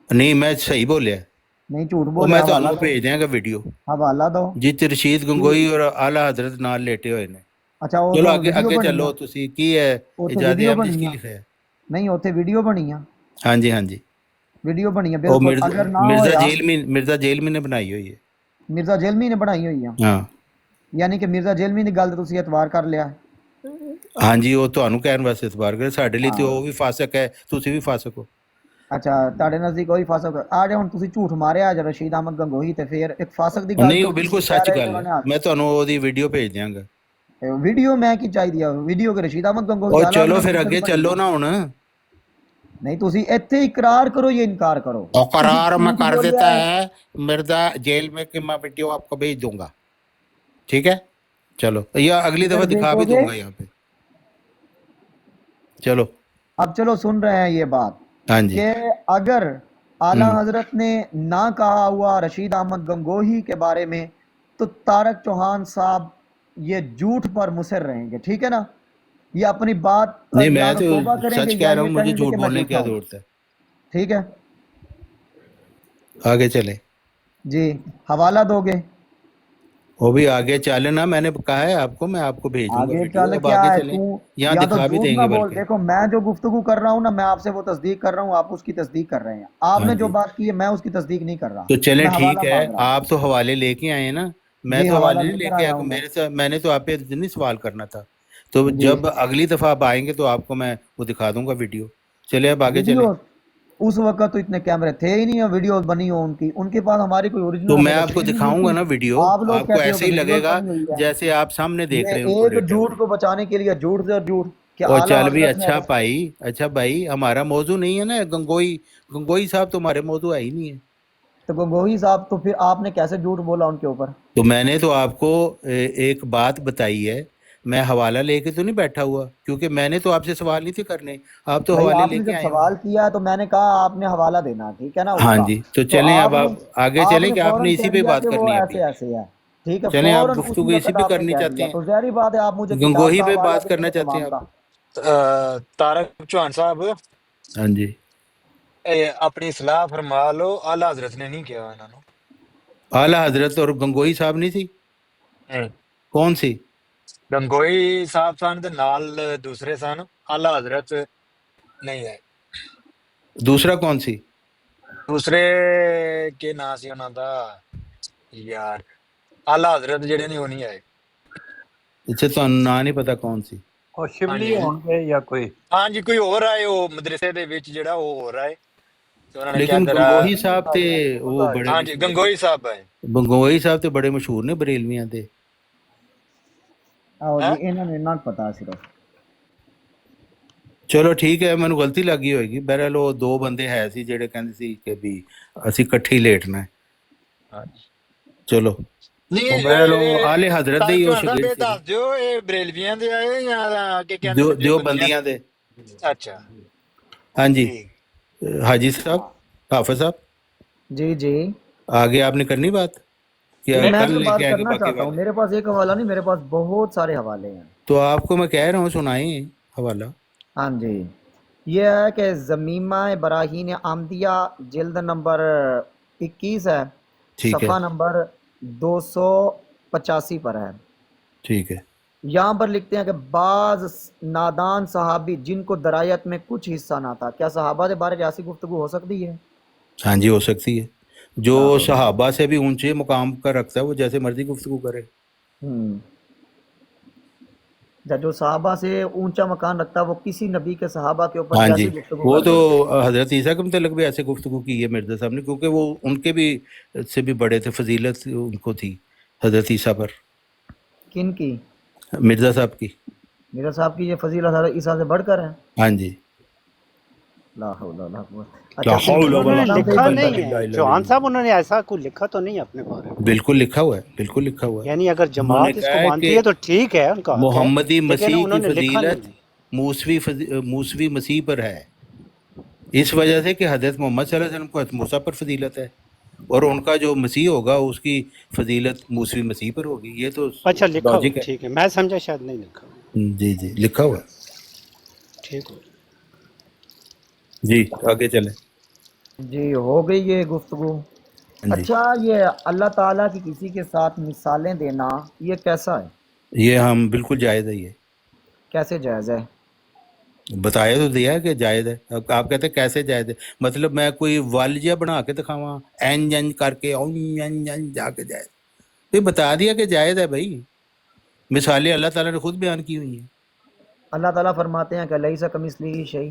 ਨਹੀਂ ਮੈਂ ਸਹੀ ਬੋਲਿਆ ਨਹੀਂ, ਝੂਠ ਉਹ ਬੋਲਿਆ। ਮੈਂ ਤੁਹਾਨੂੰ ਭੇਜ ਦਿਆਂਗਾ ਵੀਡੀਓ, ਹਵਾਲਾ ਦੋ ਜਿੱਥੇ ਰਸ਼ੀਦ ਗੰਗੋਈ ਔਰ ਆਲਾ ਹਜ਼ਰਤ ਨਾਲ ਲੇਟੇ ਹੋਏ ਨੇ। ਅੱਛਾ ਉਹ ਚਲੋ ਅੱਗੇ ਚੱਲੋ ਤੁਸੀਂ। ਕੀ ਹੈ ਇਜਾਜ਼ਤ ਅਹਿਮਦ ਕੀ ਲਿਖਿਆ? ਨਹੀਂ ਉੱਥੇ ਵੀਡੀਓ ਬਣੀ ਆ। ਹਾਂਜੀ ਹਾਂਜੀ ਵੀਡੀਓ ਬਣੀ ਆ ਉਹ ਬਿਲਕੁਲ। ਅਗਰ ਨਾ ਮਿਰਜ਼ਾ ਜੇਲਮੀ ਨੇ ਬਣਾਈ ਹੋਈ ਹੈ। ਮਿਰਜ਼ਾ ਜੇਲਮੀ ਨੇ ਬਣਾਈ ਹੋਈ ਆ? ਹਾਂ ਯਾਨੀ ਕਿ ਮਿਰਜ਼ਾ ਜੇਲਮੀ ਦੀ ਗੱਲ ਤੇ ਤੁਸੀਂ ਇਤਬਾਰ ਕਰ ਲਿਆ? ਹਾਂਜੀ ਉਹ ਤੁਹਾਨੂੰ ਕਹਿਣ ਵਾਸਤੇ ਇਤਬਾਰ ਕਰੇ, ਸਾਡੇ ਲਈ ਤੇ ਉਹ ਵੀ ਫਾਸਕ ਹੈ, ਤੁਸੀਂ ਵੀ ਫਾਸਕ ਹੋ। ਅੱਛਾ ਤੁਹਾਡੇ ਨਜ਼ਦੀਕ ਕੋਈ ਫਾਸਕ ਆ ਜਾ? ਹੁਣ ਤੁਸੀਂ ਝੂਠ ਮਾਰਿਆ ਅੱਜ ਰਸ਼ੀਦ ਅਹਿਮਦ ਗੰਗੋਹੀ ਤੇ, ਫਿਰ ਇੱਕ ਫਾਸਕ ਦੀ ਗੱਲ ਨਹੀਂ ਉਹ ਬਿਲਕੁਲ ਸੱਚ ਗੱਲ ਹੈ, ਮੈਂ ਤੁਹਾਨੂੰ ਉਹਦੀ ਵੀਡੀਓ ਭੇਜ ਦਿਆਂਗਾ। ਵੀਡੀਓ ਮੈਂ ਕੀ ਚਾਹੀਦੀ ਆ ਵੀਡੀਓ ਕਿ ਰਸ਼ੀਦ ਅਹਿਮਦ ਗੰਗੋਹੀ? ਉਹ ਚਲੋ ਫਿਰ ਅੱਗੇ ਚੱਲੋ ਨਾ ਹੁਣ। नहीं तुसी इत्थे इकरार करो या इनकार करो? इकरार मैं कर देता है मिर्जा जेल में कि मैं वीडियो आपको भेज दूंगा, ठीक है? चलो या अगली दफा दिखा भी दूंगा यहाँ पे। चलो अब चलो सुन रहे हैं ये बात। हाँ जी कि अगर आला हजरत ने ना कहा हुआ रशीद अहमद गंगोही के बारे में तो तारक चौहान साहब ये झूठ पर मुसर रहेंगे, ठीक है ना? ये अपनी बात नहीं मैं तो सच कह रहा हूँ, मुझे झूठ बोलने की क्या जरूरत है? ठीक है आगे चले जी। हवाला दोगे? वो भी आगे चले ना, मैंने कहा है आपको, मैं आपको भेज दूंगा आगे वीडियो। चल अब क्या आगे है चले, तू यहाँ या तो दिखा भी झूठ देंगे ना बोल। बल्कि। देखो मैं जो गुफ्तगू कर रहा हूँ ना, मैं आपसे वो तस्दीक कर रहा हूँ, आप उसकी तस्दीक कर रहे हैं। आपने जो बात की है मैं उसकी तस्दीक नहीं कर रहा। तो चले मैं ठीक हवाला है, मांग रहा हूँ। आप तो हवाले लेके आए ना, मैं जी, तो हवाला हवाले नहीं लेकर लेके आया आया, हूँ मैं। मेरे से मैंने तो आप पे नहीं सवाल करना था। तो जब अगली दफा आप आएंगे तो आपको मैं वो दिखा दूंगा वीडियो। चले अब आगे चले। वीडियो उस वक्त तो इतने कैमरे थे ही नहीं और वीडियो बनी हो उनके पास हमारी कोई ओरिजिनल। तो मैं आपको दिखाऊंगा ना वीडियो, आप लोग आपको ऐसे ही लगेगा जैसे आप सामने देख रहे हो। एक झूठ को बचाने के लिए झूठ से झूठ क्या? और चल भी अच्छा भाई हमारा मौजू नहीं है ना गंगोई साहब, तो हमारे मौजू है ही नहीं है। तो गंगोही साहब तो फिर आपने कैसे झूठ बोला उनके ऊपर? तो मैंने तो आपको एक बात बताई है, मैं हवाला लेके तो नहीं बैठा हुआ, क्योंकि मैंने तो आपसे सवाल नहीं थे करने, आप तो हवाले लेके आए। सवाल किया तो मैंने कहा आपने हवाला देना, ठीक है ना? हाँ जी तो चलें अब आप आगे चलें कि आपने इसी पे बात करनी है? ऐसे है ठीक है, चलें आप गुफ्तगू इसी पे करनी चाहते हैं? तो ज़ाहिर बात है आप मुझे गंगोही पे बात करना चाहते हैं आप? तारक चौहान साहब हाँ जी अपनी सलाह फरमा लो, आला हजरत ने नहीं किया इन्होंने। आला हजरत और गंगोई साहब नहीं थी? कौन सी? गंगोई साहब सन ते नाल दूसरे सन, आला हजरत नहीं है। दूसरा कौन सी? दूसरे के नाम सी उन्हां दा यार, आला हजरत जेडे ने वो नहीं आए। अच्छा ਤੁਹਾਨੂੰ ਨਾਂ ਨਹੀਂ ਪਤਾ ਕੌਣ ਸੀ? ਉਹ हाँ ਸ਼ਿਵਲੀ जी ਹੋਣਗੇ ਜਾਂ ਕੋਈ हाँ जी कोई और आए वो मदरसे ਦੇ ਵਿੱਚ ਜਿਹੜਾ ਉਹ ਹੋ ਰਹਾ ਹੈ ਤੇ ਉਹਨਾਂ ਨੇ ਕਿਹਾ ਲੇਕਿਨ ਜਰਾ ਗੰਗੋਹੀ ਸਾਹਿਬ ਤੇ ਉਹ ਬੜੇ हाँ जी गंगोई साहब है ਗੰਗੋਹੀ ਸਾਹਿਬ ਤੇ ਬੜੇ ਮਸ਼ਹੂਰ ਨੇ ਬਰੇਲਵੀਆਂ ਦੇ। ਆਹੋ ਹੈਂ? ਜੀ ਇਹਨਾਂ ਨੂੰ ਇੰਨਾ ਕੁ ਪਤਾ ਸਿਰਫ। ਚਲੋ ਠੀਕ ਹੈ, ਮੈਨੂੰ ਗਲਤੀ ਲੱਗੀ ਹੋਏਗੀ। ਬਹਰਹਾਲ ਉਹ ਦੋ ਬੰਦੇ ਹੈ ਸੀ ਜਿਹੜੇ ਕਹਿੰਦੇ ਸੀ ਕਿ ਵੀ ਅਸੀਂ ਇਕੱਠੇ ਹੀ ਲੇਟਣਾ ਹੈ। हाँ जी ਚਲੋ ਨਹੀਂ ਉਹ ਬਹਰਹਾਲ ਉਹ ਆਲੇ ਹਜ਼ਰਤ ਦੇ ਹੀ ਉਹ ਸਾਹਿਬ ਸ਼ਗੀਰ ਇਹ ਦੱਸ ਸੀ, ਦਿਓ ਇਹ ਬਰੇਲਵੀਆਂ ਦੇ ਆਏ ਜਾਂ ਕਿ ਕਹਿੰਦੇ ਨੇ ਦਿਓ ਬੰਦੀਆਂ ਦੇ। ਅੱਛਾ ਹਾਂਜੀ ठीक हाजी साहब, हाफिज साहब, जी जी आगे आपने करनी बात या मैं कल तो बात लेके आएंगे करना बाकी चाहता हूँ। वाले? मेरे पास एक हवाला नहीं, मेरे पास बहुत सारे हवाले हैं। तो आपको मैं कह रहा हूँ सुनाइए हवाला। हाँ जी, ये है कि ज़मीमा बराहीन आमदिया जिल्द नंबर 21 है, ठीक है, सफ़ा नंबर 285 पर है। ठीक है। यहाँ पर लिखते हैं कि बाज नादान सहाबी जिनको दरायत में कुछ हिस्सा ना था। क्या सहाबा के बारे में ऐसी गुफ्तगू हो सकती है? हाँ जी हो सकती है। जो सहाबा से भी ऊंचे मुकाम का रखता है वो जैसे मर्जी गुफ्तगू करे। जो सहाबा से ऊंचा मकान रखता है वो किसी नबी के सहाबा के ऊपर हाँ कैसी जी, गुफ्तगू वो कर तो सकते हैं? हजरत ईसा के मतलब भी ऐसे गुफ्तगू की है मिर्जा साहब ने, क्योंकि वो उनके भी से भी बड़े थे, फजीलत उनको थी हजरत ईसा पर, किन की? मिर्जा साहब की। मेरा साहब की ये फजीलत हज़रत ईसा से बढ़कर है। हाँ जी। ला हौला वला कुव्वत। ला अच्छा हौला वला उन्होंने नाम लिखा से नहीं बनता है चौहान साहब, उन्होंने ऐसा कुछ लिखा तो नहीं है अपने बारे में। बिल्कुल लिखा हुआ है, बिल्कुल लिखा हुआ है। यानी अगर उन्होंने जमात कहा इसको है मानती कि है तो ठीक है, उनका हक है, मोहम्मदी लेकिन मसीह की उन्होंने लिखा फजीलत नहीं। मूसवी मसीह पर है, इस वजह से कि हजरत मोहम्मद सल्लल्लाहु अलैहि वसल्लम को हजरत मूसा पर फजीलत है और उनका जो मसीह होगा उसकी फजीलत मूसवी मसीह पर होगी। ये तो अच्छा लिखा हुआ लॉजिक है। ठीक है, मैं समझा शायद नहीं लिखा। जी जी लिखा हुआ है। ठीक हो जी आगे चले। जी हो गई ये गुफ्तगू। हाँ जी, अच्छा ये अल्लाह ताला की किसी के साथ मिसालें देना ये कैसा है, ये हम बिल्कुल जायज़ है। ये कैसे जायज़ है? बताया तो दिया है कि जायज़ है। अब आप कहते हैं कैसे जायज़ है, मतलब मैं कोई वालिया बना के दिखावा एन जन करके जाके जायज़, तो ये बता दिया कि जायज़ है भाई। मिसालें अल्लाह ताला ने खुद बयान की हुई हैं। अल्लाह ताला फरमाते हैं कि लैसा कमिस्लिही शै।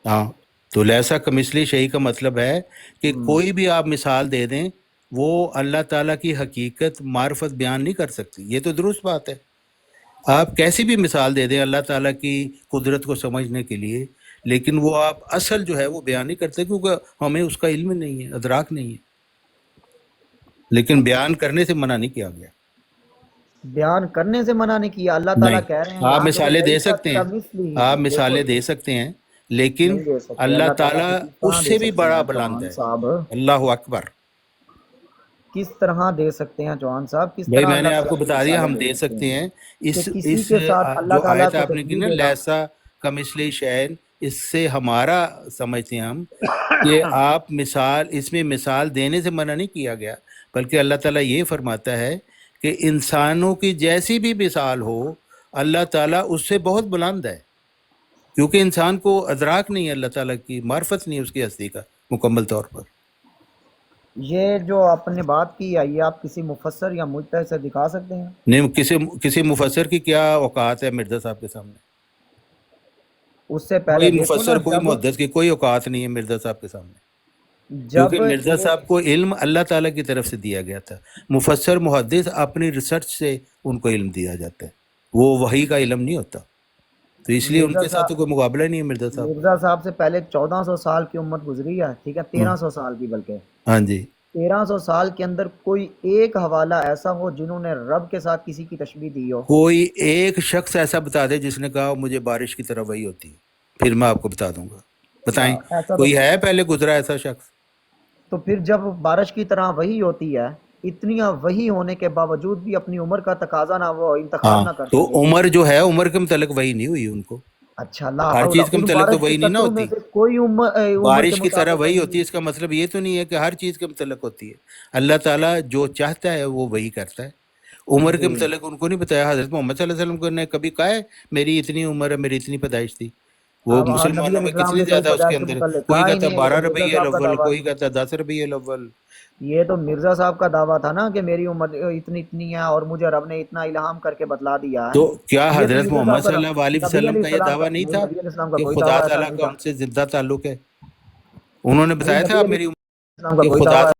हाँ, तो लैसा कमिसली शही का मतलब है कि कोई भी आप मिसाल दे दें वो अल्लाह ताला की हकीकत मार्फत बयान नहीं कर सकती। ये तो दुरुस्त बात है। आप कैसी भी मिसाल दे दें अल्लाह ताला की कुदरत को समझने के लिए, लेकिन वो आप असल जो है वो बयान नहीं करते क्योंकि हमें उसका इल्म नहीं है, अदराक नहीं है। लेकिन बयान करने से मना नहीं किया गया। बयान करने से मना नहीं किया। अल्लाह ताला नहीं, कह रहे हैं आप यहाँ पे मिसालें दे लैसा सकते हैं, कमिस्लिही। आप देखो मिसालें दे सकते हैं, लेकिन नहीं दे सकते। अल्लाह अल्लाह ताला ताला की किस तरह उससे दे भी सकते बड़ा हैं बुलंद चौहान है। साहब? अल्लाह अकबर। किस तरह दे सकते हैं चौहान साहब? किस भाई तरह मैंने अल्लाह आपको ताला की बता दिया मिसालें हम दे दे सकते सकते हैं हैं। कि इस किसी इस के साथ अल्लाह जो ताला आयत को आपने की तशबीह ना देना। लैसा कमिसली शैन, इससे हमारा समझते हैं हम कि आप मिसाल, इसमें मिसाल देने से मना नहीं किया गया, बल्कि अल्लाह ताला ये फरमाता है कि इंसानों की जैसी भी मिसाल हो अल्लाह ताला उससे बहुत बुलंद है, क्योंकि इंसान को अदराक नहीं है अल्लाह ताला की, मार्फत नहीं है उसकी हस्ती का मुकम्मल तौर पर। ये जो आपने बात की है ये आप किसी मुफस्सर या मुज्तहिद से दिखा सकते हैं? नहीं, किसी मुफस्सर की क्या औकात है मिर्जा साहब के सामने? उससे पहले कोई देखो ना, मुफस्सर कोई जब मुहद्दिस की कोई औकात नहीं है मिर्जा साहब के सामने, जब क्योंकि मिर्जा ये साहब को इल्म अल्लाह ताला की तरफ से दिया गया था। मुफस्सर मुहद्दिस अपनी रिसर्च से उनको इल्म दिया जाता है, वो वही का इल्म नहीं होता, तो इसलिए मिर्जा उनके साथ तो साहब कोई मुकाबला ही नहीं है मिर्जा साहब। मिर्जा साहब से पहले 1400 साल की उम्मत गुजरी है, ठीक है, 1300 साल की, बल्कि हाँ जी, 1300 साल के अंदर कोई एक हवाला ऐसा हो जिन्होंने रब के साथ किसी की तशबीह दी हो? कोई एक शख्स ऐसा बता दे जिसने कहा मुझे बारिश की तरह वही होती है, फिर मैं आपको बता दूंगा। बताएं, ऐसा कोई तो है पहले गुजरा ऐसा शख्स? तो फिर जब बारिश की तरह वही होती है, इतनी वही होने के बावजूद भी अपनी उम्र का तकाजा ना वो इंतखाब ना हाँ, कर तो सके। उम्र जो है उम्र के मुतलक वही नहीं हुई उनको, अच्छा, ला हर हौला, चीज के उन मुतलक तो बारिश के वही नहीं ना कतरों में होती। से कोई उम्र के बारिश की तरह मुताबिक वही वही होती है, इसका मतलब ये तो नहीं है कि हर चीज़ के मुतलक होती है। अल्लाह ताला जो चाहता है वो वही करता है। उम्र के जी। मुतलक उनको नहीं बताया। हज़रत मोहम्मद सल्लल्लाहु अलैहि वसल्लम ने कभी कहा है मेरी इतनी उम्र है, मेरी इतनी पैदाइश थी? وہ اب نبی مسلمانوں علیہ میں السلام کتنی نے تو اس زیادہ اس کے ہدایت کے اندر، متعلق کوئی کہا ہی کہتا ہے نہیں، وہ 12 تو مرزا ربیع صاحب کا الاول، دعویٰ کوئی کہتا ہے 10 ربیع الاول۔ یہ تو مرزا صاحب کا دعویٰ تھا نا کہ میری امت اتنی اتنی ہے اور مجھے رب نے اتنا الہام کر کے بتلا دیا ہے، تو کیا یہ تو حضرت مرزا محمد صاحب کا صلی اللہ علیہ نبی وسلم علیہ کا یہ السلام دعویٰ نہیں تھا نبی علیہ السلام کا کہ کوئی خدا دعویٰ ایسا تعالیٰ نہیں کا تھا، ان سے زندہ تعلق ہے؟ انہوں نے نہیں بتایا نبی تھا علیہ میری السلام کا کہ کوئی خدا دعویٰ